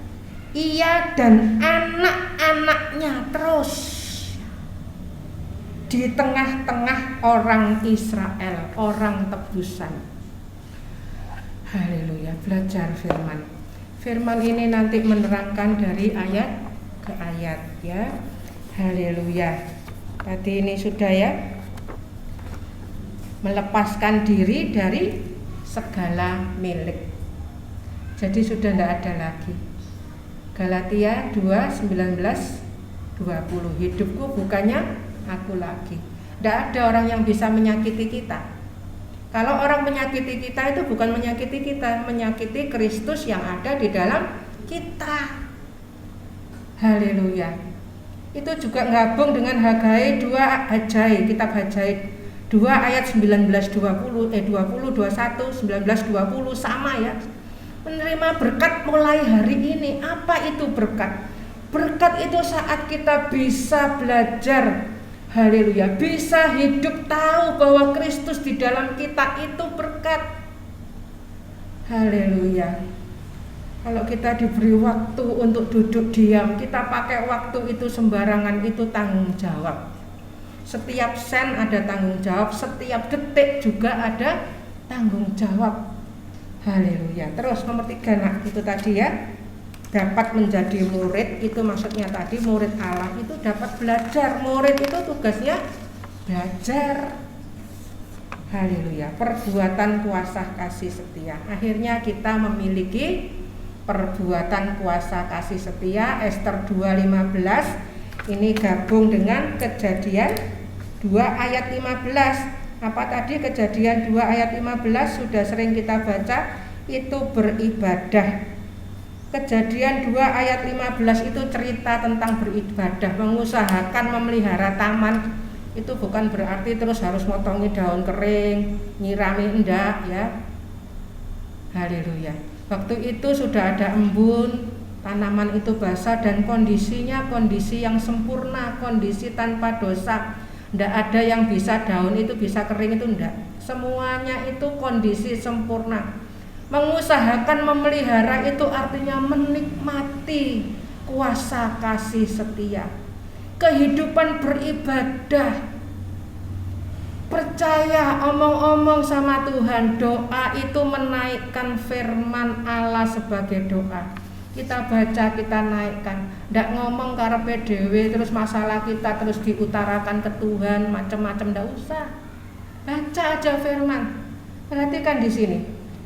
Ia dan anak-anaknya terus di tengah-tengah orang Israel, orang tebusan. Haleluya. Belajar firman. Firman ini nanti menerangkan dari ayat ke ayat ya. Haleluya. Tadi ini sudah ya, melepaskan diri dari segala milik. Jadi sudah tidak ada lagi. Galatia 2:19-20. Hidupku bukannya aku lagi. Tidak ada orang yang bisa menyakiti kita. Kalau orang menyakiti kita itu bukan menyakiti kita, menyakiti Kristus yang ada di dalam kita. Haleluya. Itu juga gabung dengan Hagai 2 Hajai, kitab Hajai 2 ayat 19-20, 20, 21, 19-20 sama ya. Menerima berkat mulai hari ini. Apa itu berkat? Berkat itu saat kita bisa belajar. Haleluya, bisa hidup tahu bahwa Kristus di dalam kita itu berkat. Haleluya. Kalau kita diberi waktu untuk duduk diam, kita pakai waktu itu sembarangan, itu tanggung jawab. Setiap sen ada tanggung jawab, setiap detik juga ada tanggung jawab. Haleluya. Terus nomor 3 nak, itu tadi ya, dapat menjadi murid, itu maksudnya tadi murid Allah itu dapat belajar. Murid itu tugasnya belajar. Haleluya. Perbuatan kuasa kasih setia. Akhirnya kita memiliki perbuatan kuasa kasih setia. Ester 2:15 ini gabung dengan Kejadian 2 ayat 15. Apa tadi? Kejadian 2 ayat 15 sudah sering kita baca, itu beribadah. Kejadian 2 ayat 15 itu cerita tentang beribadah, mengusahakan memelihara taman. Itu bukan berarti terus harus motongi daun kering, nyirami, enggak ya. Haleluya. Waktu itu sudah ada embun, Tanaman itu basah dan kondisinya kondisi yang sempurna, kondisi tanpa dosa. Tidak ada yang bisa daun itu bisa kering itu enggak. Semuanya itu kondisi sempurna. Mengusahakan memelihara itu artinya menikmati kuasa kasih setia. Kehidupan beribadah, percaya omong-omong sama Tuhan. Doa itu menaikkan firman Allah sebagai doa. Kita baca, kita naikkan. Ndak ngomong karepe dhewe terus masalah kita terus diutarakan ke Tuhan macam-macam, ndak usah. Baca aja firman. Perhatikan di sini.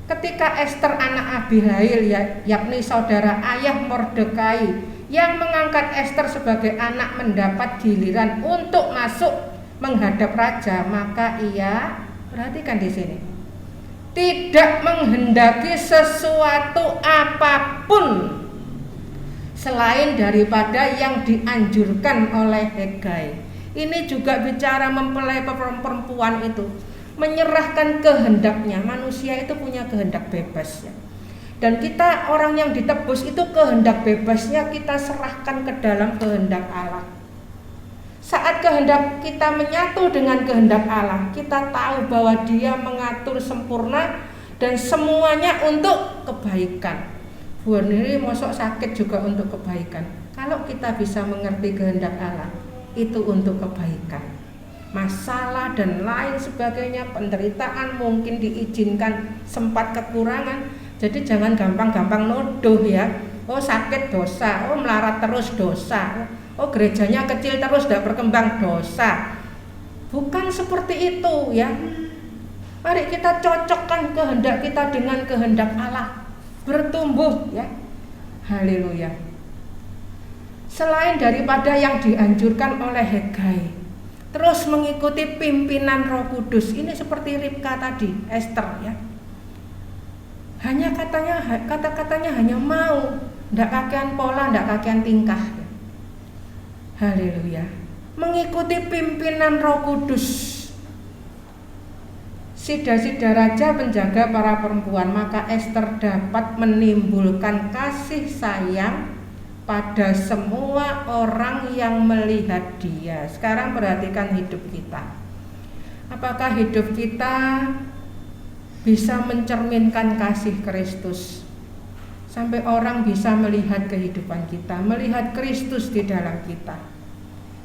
Ketika Ester anak Abihail yakni saudara ayah Mordekai yang mengangkat Ester sebagai anak mendapat giliran untuk masuk menghadap raja, maka ia, perhatikan di sini, tidak menghendaki sesuatu apapun selain daripada yang dianjurkan oleh Hegai. Ini juga bicara mempelai perempuan itu menyerahkan kehendaknya. Manusia itu punya kehendak bebas ya. Dan kita orang yang ditebus itu kehendak bebasnya kita serahkan ke dalam kehendak Allah. Saat kehendak kita menyatu dengan kehendak Allah, kita tahu bahwa Dia mengatur sempurna dan semuanya untuk kebaikan. Buat diri mosok sakit juga untuk kebaikan. Kalau kita bisa mengerti kehendak Allah, itu untuk kebaikan. Masalah dan lain sebagainya, penderitaan mungkin diizinkan, sempat kekurangan. Jadi jangan gampang-gampang nuduh ya. Oh sakit dosa, oh melarat terus dosa. Oh gerejanya kecil terus tidak berkembang dosa. Bukan seperti itu ya. Mari kita cocokkan kehendak kita dengan kehendak Allah, bertumbuh ya. Haleluya. Selain daripada yang dianjurkan oleh Hegai, terus mengikuti pimpinan Roh Kudus. Ini seperti Ribka tadi, Ester ya. Hanya kata-katanya hanya mau, ndak kakean pola, ndak kakean tingkah. Haleluya. Mengikuti pimpinan Roh Kudus. Sida-sida raja penjaga para perempuan, maka Ester dapat menimbulkan kasih sayang pada semua orang yang melihat dia. Sekarang perhatikan hidup kita. Apakah hidup kita bisa mencerminkan kasih Kristus? Sampai orang bisa melihat kehidupan kita, melihat Kristus di dalam kita.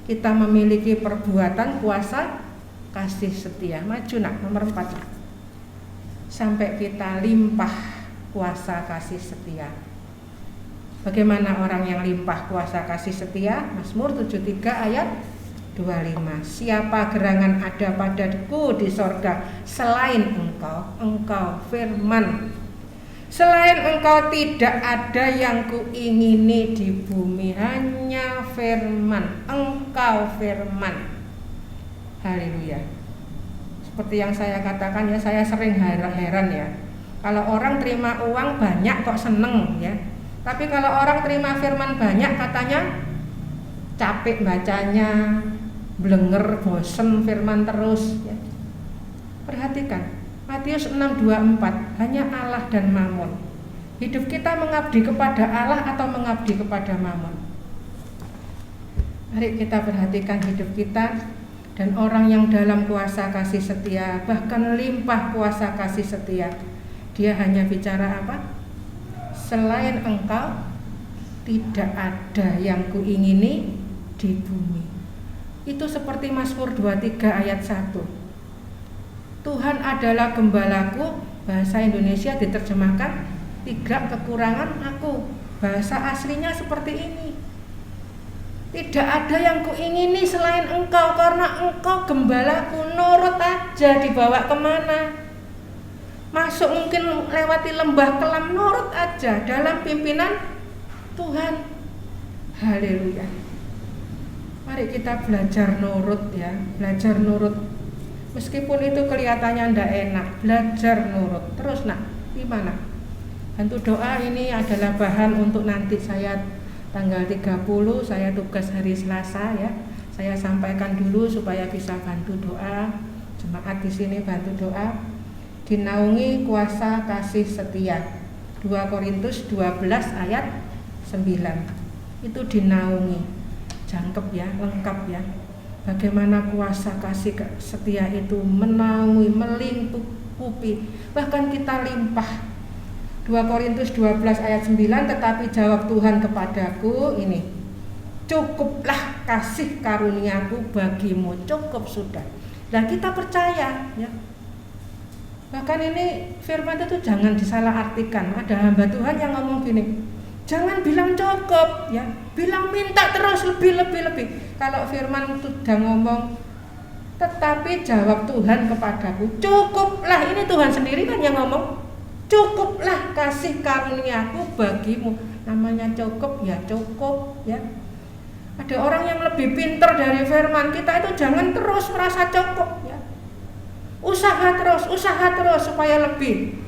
Kita memiliki perbuatan kuasa kasih setia. Maju nak, nomor 4. Sampai kita limpah kuasa kasih setia. Bagaimana orang yang limpah kuasa kasih setia? Mazmur 73 ayat 25. Siapa gerangan ada padaku di sorga selain engkau, engkau firman. Selain engkau tidak ada yang kuingini di bumi, hanya firman, engkau firman. Haleluya. Seperti yang saya katakan ya, saya sering heran ya. Kalau orang terima uang banyak kok seneng ya. Tapi kalau orang terima firman banyak katanya capek bacanya, blenger, bosen firman terus ya. Perhatikan Matius 6:24, hanya Allah dan Mammon. Hidup kita mengabdi kepada Allah atau mengabdi kepada Mammon? Mari kita perhatikan hidup kita. Dan orang yang dalam kuasa kasih setia, bahkan limpah kuasa kasih setia, dia hanya bicara apa? Selain engkau tidak ada yang kuingini di bumi. Itu seperti Mazmur 23 ayat 1. Tuhan adalah gembalaku, bahasa Indonesia diterjemahkan tidak kekurangan aku. Bahasa aslinya seperti ini. Tidak ada yang kuingini selain engkau, karena engkau gembalaku. Nurut aja, dibawa kemana. Masuk mungkin lewati lembah kelam, nurut aja dalam pimpinan Tuhan. Haleluya. Mari kita belajar nurut ya, belajar nurut. Meskipun itu kelihatannya ndak enak, belajar nurut. Terus nak, gimana? Bantu doa, ini adalah bahan untuk nanti saya tanggal 30 saya tugas hari Selasa ya. Saya sampaikan dulu supaya bisa bantu doa. Jemaat di sini bantu doa. Dinaungi kuasa kasih setia. 2 Korintus 12 ayat 9 itu dinaungi, jangkep ya, lengkap ya. Bagaimana kuasa kasih setia itu menaungi, melingkupi, bahkan kita limpah. 2 Korintus 12 ayat 9, tetapi jawab Tuhan kepadaku ini, cukuplah kasih karuniaku bagimu, cukup sudah. Dan kita percaya ya. Bahkan ini firman itu jangan disalahartikan. Ada hamba Tuhan yang ngomong gini, jangan bilang cukup ya, bilang minta terus lebih. Kalau firman itu udah ngomong, tetapi jawab Tuhan kepadaku, cukuplah. Ini Tuhan sendiri kan yang ngomong, cukuplah kasih karuniaku bagimu. Namanya cukup ya cukup ya. Ada orang yang lebih pintar dari firman, kita itu jangan terus merasa cukup ya. Usaha terus supaya lebih.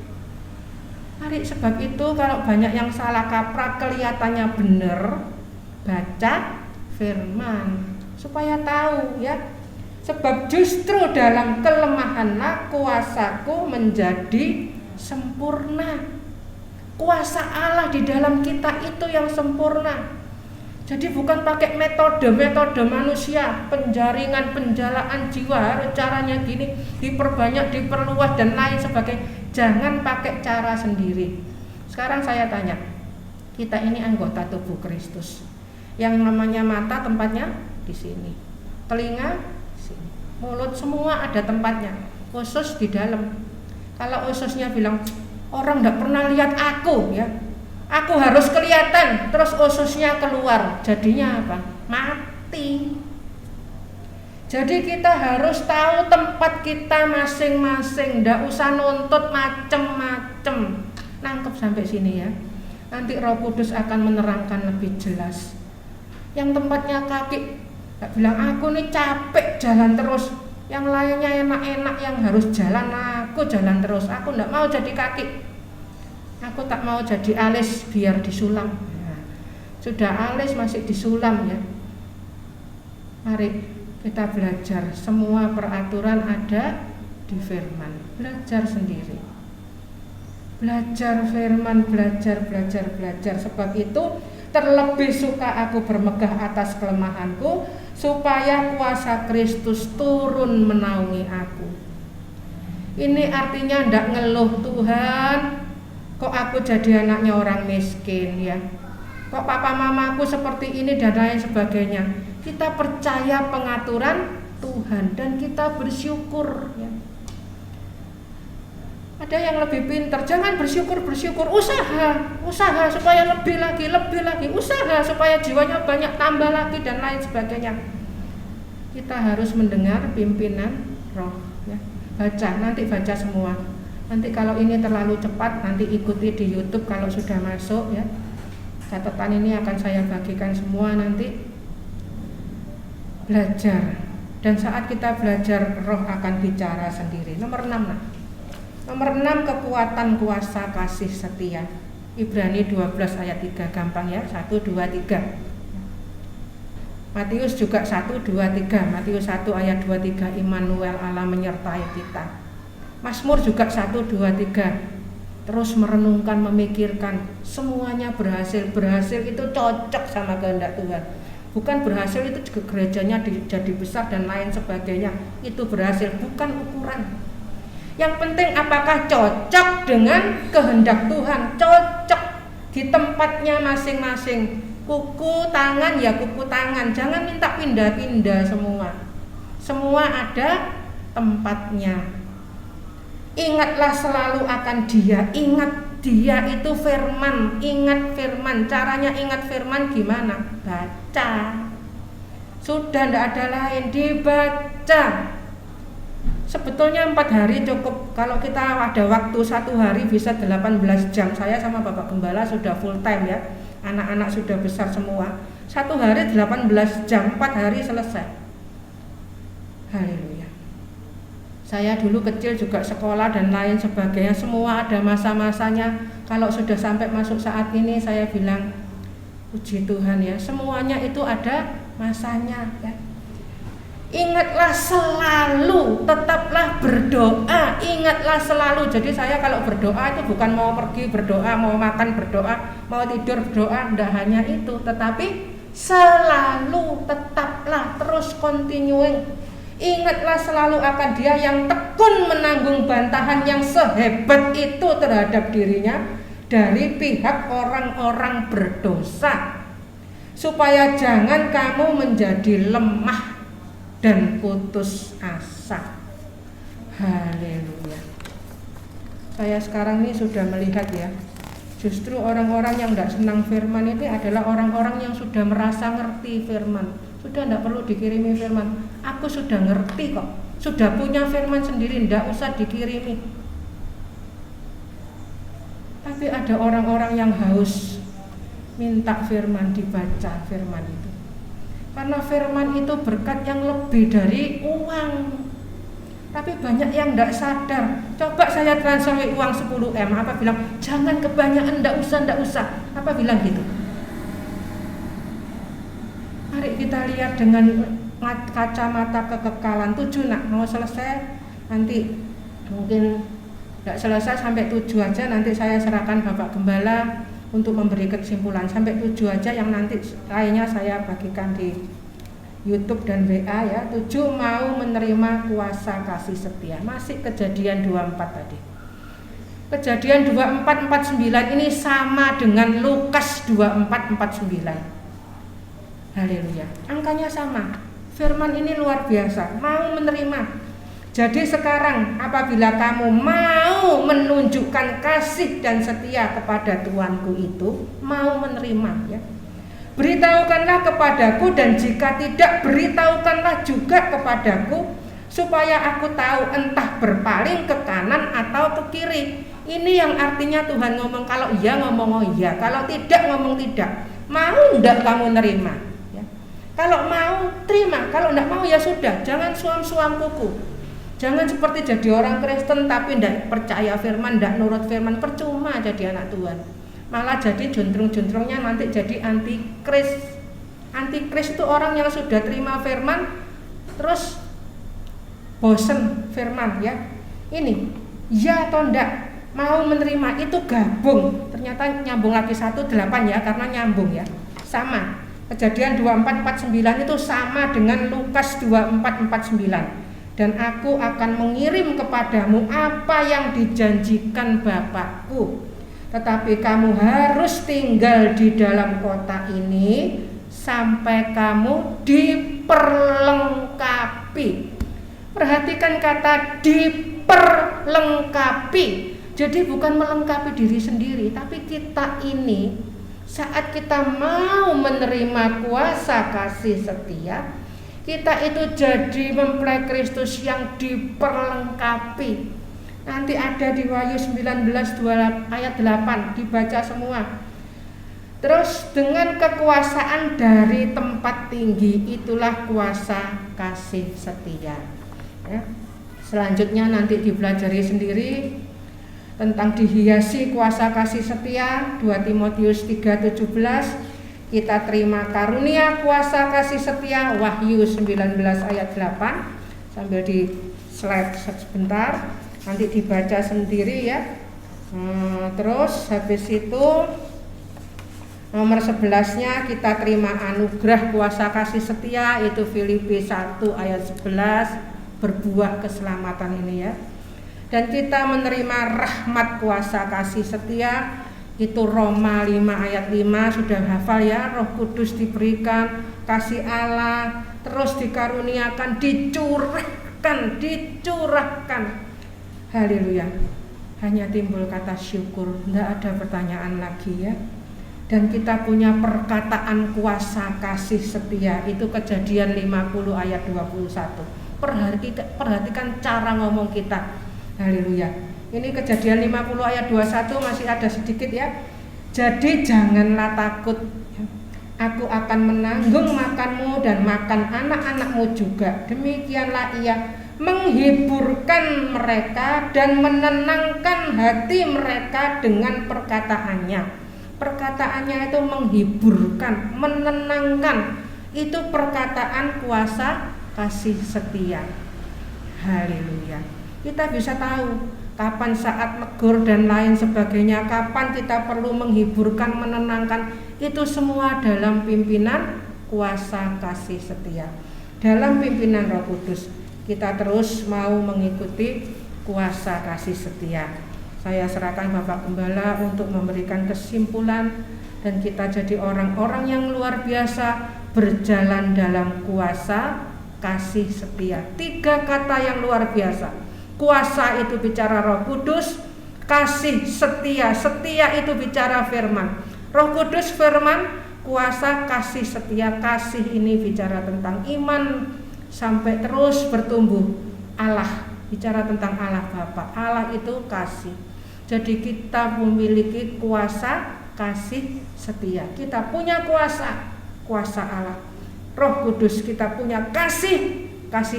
Mari sebab itu kalau banyak yang salah kaprah kelihatannya benar, baca firman supaya tahu ya. Sebab justru dalam kelemahanlah kuasaku menjadi sempurna. Kuasa Allah di dalam kita itu yang sempurna. Jadi bukan pakai metode manusia, penjaringan jiwa, harus caranya gini, diperbanyak, diperluas dan lain sebagainya. Jangan pakai cara sendiri. Sekarang saya tanya, kita ini anggota tubuh Kristus. Yang namanya mata tempatnya di sini, telinga di sini, mulut semua ada tempatnya, usus di dalam. Kalau ususnya bilang orang tidak pernah lihat aku ya, aku harus kelihatan, terus ususnya keluar, jadinya apa? Mati. Jadi kita harus tahu tempat kita masing-masing, ndak usah nuntut macem-macem. Nangkep sampai sini ya. Nanti Roh Kudus akan menerangkan lebih jelas. Yang tempatnya kaki, nggak bilang aku nih capek jalan terus. Yang lainnya enak-enak, yang harus jalan aku jalan terus. Aku ndak mau jadi kaki. Aku tak mau jadi alis biar disulam. Nah, sudah alis masih disulam ya. Mari kita belajar, semua peraturan ada di firman. Belajar sendiri. Belajar firman, belajar. Sebab itu terlebih suka aku bermegah atas kelemahanku, supaya kuasa Kristus turun menaungi aku. Ini artinya ndak ngeluh, Tuhan, kok aku jadi anaknya orang miskin ya, kok papa mamaku seperti ini dan lain sebagainya. Kita percaya pengaturan Tuhan dan kita bersyukur ya. Ada yang lebih pintar, jangan bersyukur, usaha supaya lebih lagi, usaha supaya jiwanya banyak, tambah lagi dan lain sebagainya. Kita harus mendengar pimpinan Roh ya. Nanti baca semua. Nanti kalau ini terlalu cepat, nanti ikuti di YouTube kalau sudah masuk ya. Catatan ini akan saya bagikan semua nanti. Belajar. Dan saat kita belajar, Roh akan bicara sendiri. Nomor 6 nah. Nomor 6, kekuatan kuasa kasih setia. Ibrani 12 ayat 3, gampang ya. 1, 2, 3. Matius juga 1, 2, 3. Matius 1 ayat 2, 3, Immanuel, Allah menyertai kita. Mazmur juga 1, 2, 3. Terus merenungkan, memikirkan, semuanya berhasil itu cocok sama kehendak Tuhan. Bukan berhasil itu juga gerejanya jadi besar dan lain sebagainya. Itu berhasil, bukan ukuran. Yang penting apakah cocok dengan kehendak Tuhan, cocok di tempatnya masing-masing. Kuku tangan ya kuku tangan, jangan minta pindah-pindah semua. Semua ada tempatnya. Ingatlah selalu akan Dia, ingat Dia itu firman, ingat firman. Caranya ingat firman gimana? Baca. Sudah tidak ada lain, dibaca. Sebetulnya 4 hari cukup. Kalau kita ada waktu 1 hari bisa 18 jam. Saya sama Bapak Gembala sudah full time ya. Anak-anak sudah besar semua. 1 hari 18 jam, 4 hari selesai. Haleluya. Saya dulu kecil juga sekolah dan lain sebagainya. Semua ada masa-masanya. Kalau sudah sampai masuk saat ini saya bilang puji Tuhan ya. Semuanya itu ada masanya ya. Ingatlah selalu, tetaplah berdoa, ingatlah selalu. Jadi saya kalau berdoa itu bukan mau pergi berdoa, mau makan berdoa, mau tidur berdoa, tidak hanya itu, tetapi selalu, tetaplah, terus continuing. Ingatlah selalu akan Dia yang tekun menanggung bantahan yang sehebat itu terhadap dirinya dari pihak orang-orang berdosa, supaya jangan kamu menjadi lemah dan putus asa. Haleluya. Saya sekarang ini sudah melihat ya, justru orang-orang yang tidak senang firman ini adalah orang-orang yang sudah merasa ngerti firman. Sudah tidak perlu dikirimi firman. Aku sudah ngerti kok, sudah punya firman sendiri, tidak usah dikirimi. Tapi ada orang-orang yang haus minta firman, dibaca firman itu. Karena firman itu berkat yang lebih dari uang. Tapi banyak yang tidak sadar. Coba saya transfer uang 10M, apa bilang? Jangan kebanyakan, tidak usah. Apa bilang gitu? Mari kita lihat dengan kacamata kekekalan. 7 nak, mau selesai nanti mungkin tidak selesai sampai 7 aja, nanti saya serahkan Bapak Gembala untuk memberi kesimpulan. Sampai 7 aja, yang nanti lainnya saya bagikan di YouTube dan WA ya. 7 mau menerima kuasa kasih setia. Masih Kejadian 24 tadi. Kejadian 24:49 ini sama dengan Lukas 24:49. Haleluya. Angkanya sama. Firman ini luar biasa. Mau menerima. Jadi sekarang apabila kamu mau menunjukkan kasih dan setia kepada Tuanku itu, mau menerima ya. Beritahukanlah kepadaku, dan jika tidak, beritahukanlah juga kepadaku, supaya aku tahu entah berpaling ke kanan atau ke kiri. Ini yang artinya Tuhan ngomong, kalau iya ngomong oh iya, kalau tidak ngomong tidak. Mau enggak kamu nerima ya? Kalau mau terima, kalau enggak mau ya sudah, jangan suam-suam kuku. Jangan seperti jadi orang Kristen tapi tidak percaya firman, tidak nurut firman, percuma jadi anak Tuhan. Malah jadi juntrung-juntrungnya nanti jadi antikris. Antikris itu orang yang sudah terima firman terus bosen firman ya. Ini ya atau enggak, mau menerima itu gabung. Ternyata nyambung lagi 1:8 ya, karena nyambung ya. Sama. Kejadian 24:49 itu sama dengan Lukas 24:49. Dan aku akan mengirim kepadamu apa yang dijanjikan Bapakku. Tetapi kamu harus tinggal di dalam kota ini sampai kamu diperlengkapi. Perhatikan kata diperlengkapi. Jadi bukan melengkapi diri sendiri, tapi kita ini saat kita mau menerima kuasa kasih setia, kita itu jadi mempelai Kristus yang diperlengkapi. Nanti ada di Wahyu 19 ayat 8, dibaca semua. Terus dengan kekuasaan dari tempat tinggi, itulah kuasa kasih setia ya. Selanjutnya nanti dipelajari sendiri tentang dihiasi kuasa kasih setia. 2 Timotius 3:17, kita terima karunia kuasa kasih setia. Wahyu 19 ayat 8, sambil di slide sebentar, nanti dibaca sendiri ya. Terus habis itu nomor 11-nya kita terima anugerah kuasa kasih setia, itu Filipi 1 ayat 11, berbuah keselamatan ini ya. Dan kita menerima rahmat kuasa kasih setia, itu Roma 5 ayat 5, sudah hafal ya. Roh Kudus diberikan, kasih Allah terus dikaruniakan, dicurahkan. Haleluya. Hanya timbul kata syukur, tidak ada pertanyaan lagi ya. Dan kita punya perkataan kuasa kasih setia, itu Kejadian 50 ayat 21. Perhatikan cara ngomong kita. Haleluya. Ini Kejadian 50 ayat 21, masih ada sedikit ya. Jadi janganlah takut, aku akan menanggung makanmu dan makan anak-anakmu juga. Demikianlah ia menghiburkan mereka dan menenangkan hati mereka dengan perkataannya. Perkataannya itu menghiburkan, menenangkan. Itu perkataan kuasa kasih setia. Haleluya. Kita bisa tahu kapan saat negur dan lain sebagainya, kapan kita perlu menghiburkan, menenangkan, itu semua dalam pimpinan kuasa kasih setia. Dalam pimpinan Roh Kudus kita terus mau mengikuti kuasa kasih setia. Saya serahkan Bapak Gembala untuk memberikan kesimpulan, dan kita jadi orang-orang yang luar biasa berjalan dalam kuasa kasih setia. 3 kata yang luar biasa. Kuasa itu bicara Roh Kudus, kasih setia, setia itu bicara firman. Roh Kudus firman, kuasa kasih setia, kasih ini bicara tentang iman sampai terus bertumbuh. Allah bicara tentang Allah Bapa, Allah itu kasih. Jadi kita memiliki kuasa kasih setia. Kita punya kuasa Allah. Roh Kudus kita punya kasih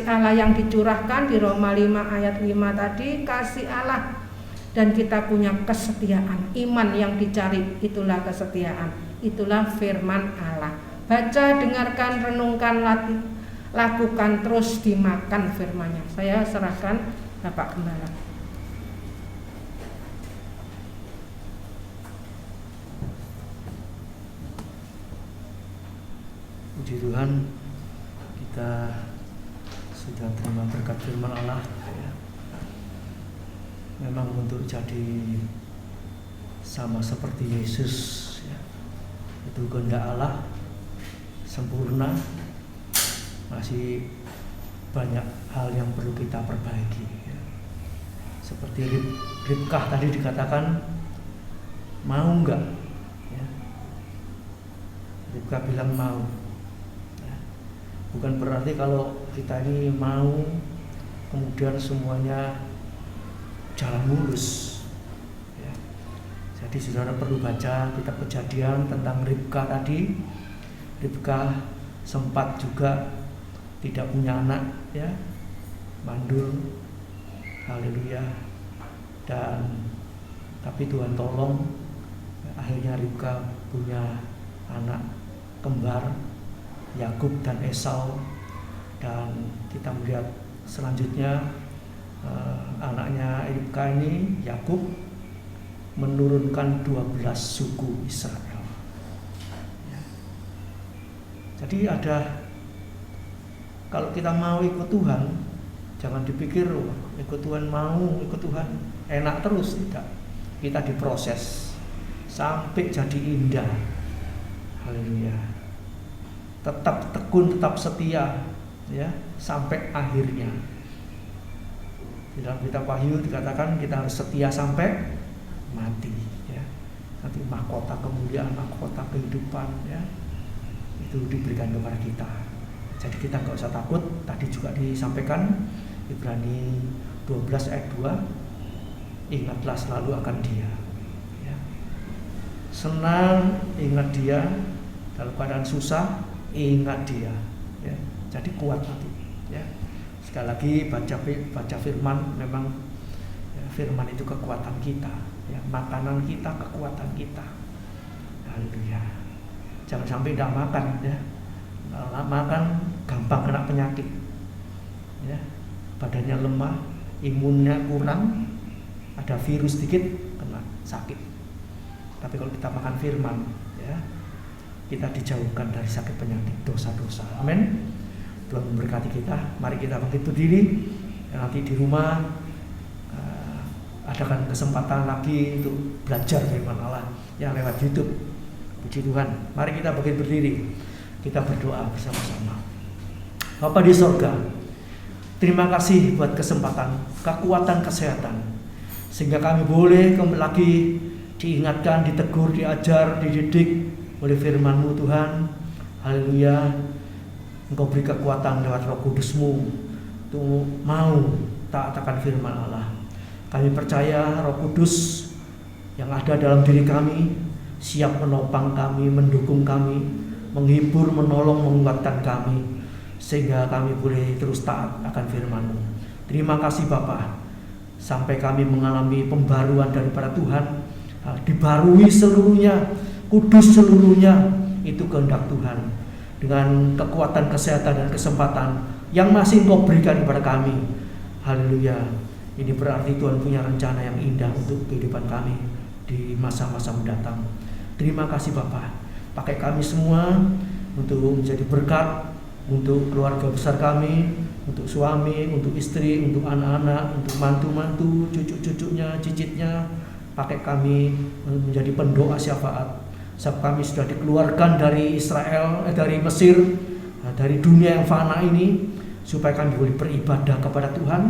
Allah yang dicurahkan di Roma 5 ayat 5 tadi, kasih Allah. Dan kita punya kesetiaan, iman yang dicari, itulah kesetiaan, itulah firman Allah. Baca, dengarkan, renungkan, lakukan, terus dimakan firman-Nya. Saya serahkan Bapak Gembala. Puji Tuhan, kita sudah terima berkat firman Allah, ya. Memang untuk jadi sama seperti Yesus, ya, itu kehendak Allah sempurna. Masih banyak hal yang perlu kita perbaiki, ya. Seperti Ribkah tadi dikatakan, mau enggak, ya. Ribkah bilang mau. Bukan berarti kalau kita ini mau kemudian semuanya jalan mulus, ya. Jadi saudara perlu baca kitab Kejadian tentang Ribkah tadi. Ribkah sempat juga tidak punya anak, ya, mandul. Haleluya. Dan tapi Tuhan tolong, akhirnya Ribkah punya anak kembar, Yakub dan Esau. Dan kita melihat selanjutnya anaknya Ribkah ini, Yakub, menurunkan 12 suku Israel, ya. Jadi kalau kita mau ikut Tuhan, jangan dipikir ikut Tuhan ikut Tuhan enak terus. Tidak, kita diproses sampai jadi indah. Haleluya. Tetap tekun, tetap setia, ya, sampai akhirnya. Di dalam kitab Wahyu dikatakan kita harus setia sampai mati, ya. Nanti mahkota kemuliaan, mahkota kehidupan, ya, itu diberikan kepada kita. Jadi kita nggak usah takut. Tadi juga disampaikan Ibrani 12 ayat 2, ingatlah selalu akan Dia, ya. Senang ingat Dia, dalam keadaan susah ingat Dia, ya. Jadi kuat nanti, ya. Sekali lagi baca firman, memang, ya, firman itu kekuatan kita, ya. Makanan kita, kekuatan kita. Haleluya. Jangan sampai tidak makan, ya. Makan gampang kena penyakit, ya. Badannya lemah, imunnya kurang, ada virus sedikit kena sakit. Tapi kalau kita makan firman, ya, kita dijauhkan dari sakit penyakit, dosa-dosa. Amin. Tuhan memberkati kita. Mari kita bangkit berdiri. Nanti di rumah adakan kesempatan lagi untuk belajar firman Allah yang lewat YouTube. Puji Tuhan. Mari kita bangkit berdiri. Kita berdoa bersama-sama. Bapa di sorga, terima kasih buat kesempatan, kekuatan, kesehatan, sehingga kami boleh kembali lagi diingatkan, ditegur, diajar, dididik oleh firman-Mu Tuhan. Haleluya. Engkau beri kekuatan lewat Roh Kudus-Mu untuk mau taat akan firman Allah. Kami percaya Roh Kudus yang ada dalam diri kami siap menopang kami, mendukung kami, menghibur, menolong, menguatkan kami, sehingga kami boleh terus taat akan firman-Mu. Terima kasih Bapa, sampai kami mengalami pembaruan daripada Tuhan, dibarui seluruhnya, kudus seluruhnya, itu kehendak Tuhan. Dengan kekuatan, kesehatan, dan kesempatan yang masih Engkau berikan kepada kami. Haleluya. Ini berarti Tuhan punya rencana yang indah untuk kehidupan kami di masa-masa mendatang. Terima kasih Bapa. Pakai kami semua untuk menjadi berkat untuk keluarga besar kami, untuk suami, untuk istri, untuk anak-anak, untuk mantu-mantu, cucu-cucunya, cicitnya. Pakai kami menjadi pendoa syafaat. Sebab kami sudah dikeluarkan dari Israel, dari Mesir, dari dunia yang fana ini, supaya kami boleh beribadah kepada Tuhan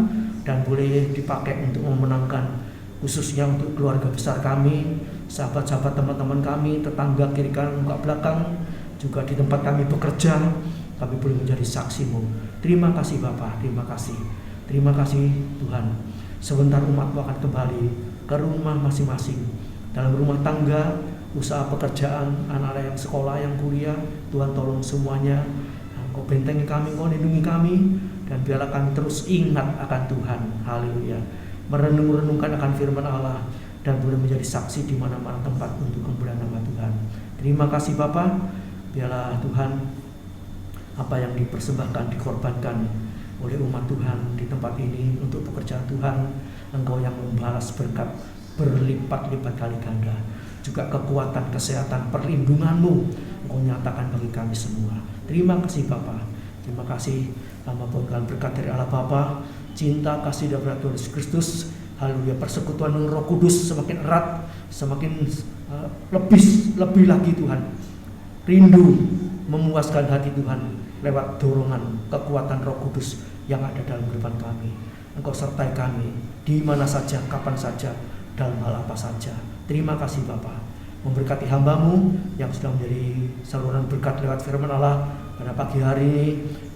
dan boleh dipakai untuk memenangkan, khususnya untuk keluarga besar kami, sahabat-sahabat teman-teman kami, tetangga kiri kanan muka belakang, juga di tempat kami bekerja, kami boleh menjadi saksi-Mu. Terima kasih Bapa, terima kasih Tuhan. Sebentar umat-Mu akan kembali ke rumah masing-masing, dalam rumah tangga, usaha pekerjaan, anak-anak yang sekolah, yang kuliah. Tuhan tolong semuanya. Engkau bentengi kami, Engkau lindungi kami, dan biarlah kami terus ingat akan Tuhan. Haleluya. Merenung-renungkan akan firman Allah dan boleh menjadi saksi di mana-mana tempat untuk kemuliaan nama Tuhan. Terima kasih Bapa. Biarlah Tuhan apa yang dipersembahkan, dikorbankan oleh umat Tuhan di tempat ini untuk pekerjaan Tuhan, Engkau yang membalas berkat berlipat-lipat kali ganda. Juga kekuatan, kesehatan, perlindungan-Mu Engkau nyatakan bagi kami semua. Terima kasih Bapa. Terima kasih mohon berkat dari Allah Bapa, cinta kasih dari Tuhan Yesus Kristus, haleluya, persekutuan dengan Roh Kudus semakin erat, semakin lebih lagi Tuhan. Rindu memuaskan hati Tuhan lewat dorongan kekuatan Roh Kudus yang ada dalam kehidupan kami. Engkau sertai kami di mana saja, kapan saja, dalam hal apa saja. Terima kasih Bapa. Memberkati hamba-Mu yang sudah menjadi saluran berkat lewat firman Allah pada pagi hari ini.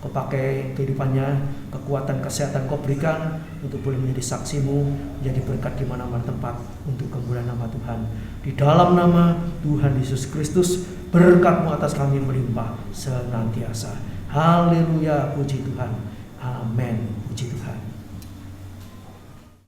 Kau pakai kehidupannya, kekuatan, kesehatan Kau berikan untuk boleh menjadi saksi-Mu, menjadi berkat di mana-mana tempat untuk kemuliaan nama Tuhan. Di dalam nama Tuhan Yesus Kristus, berkat-Mu atas kami melimpah senantiasa. Haleluya, puji Tuhan. Amin, puji Tuhan.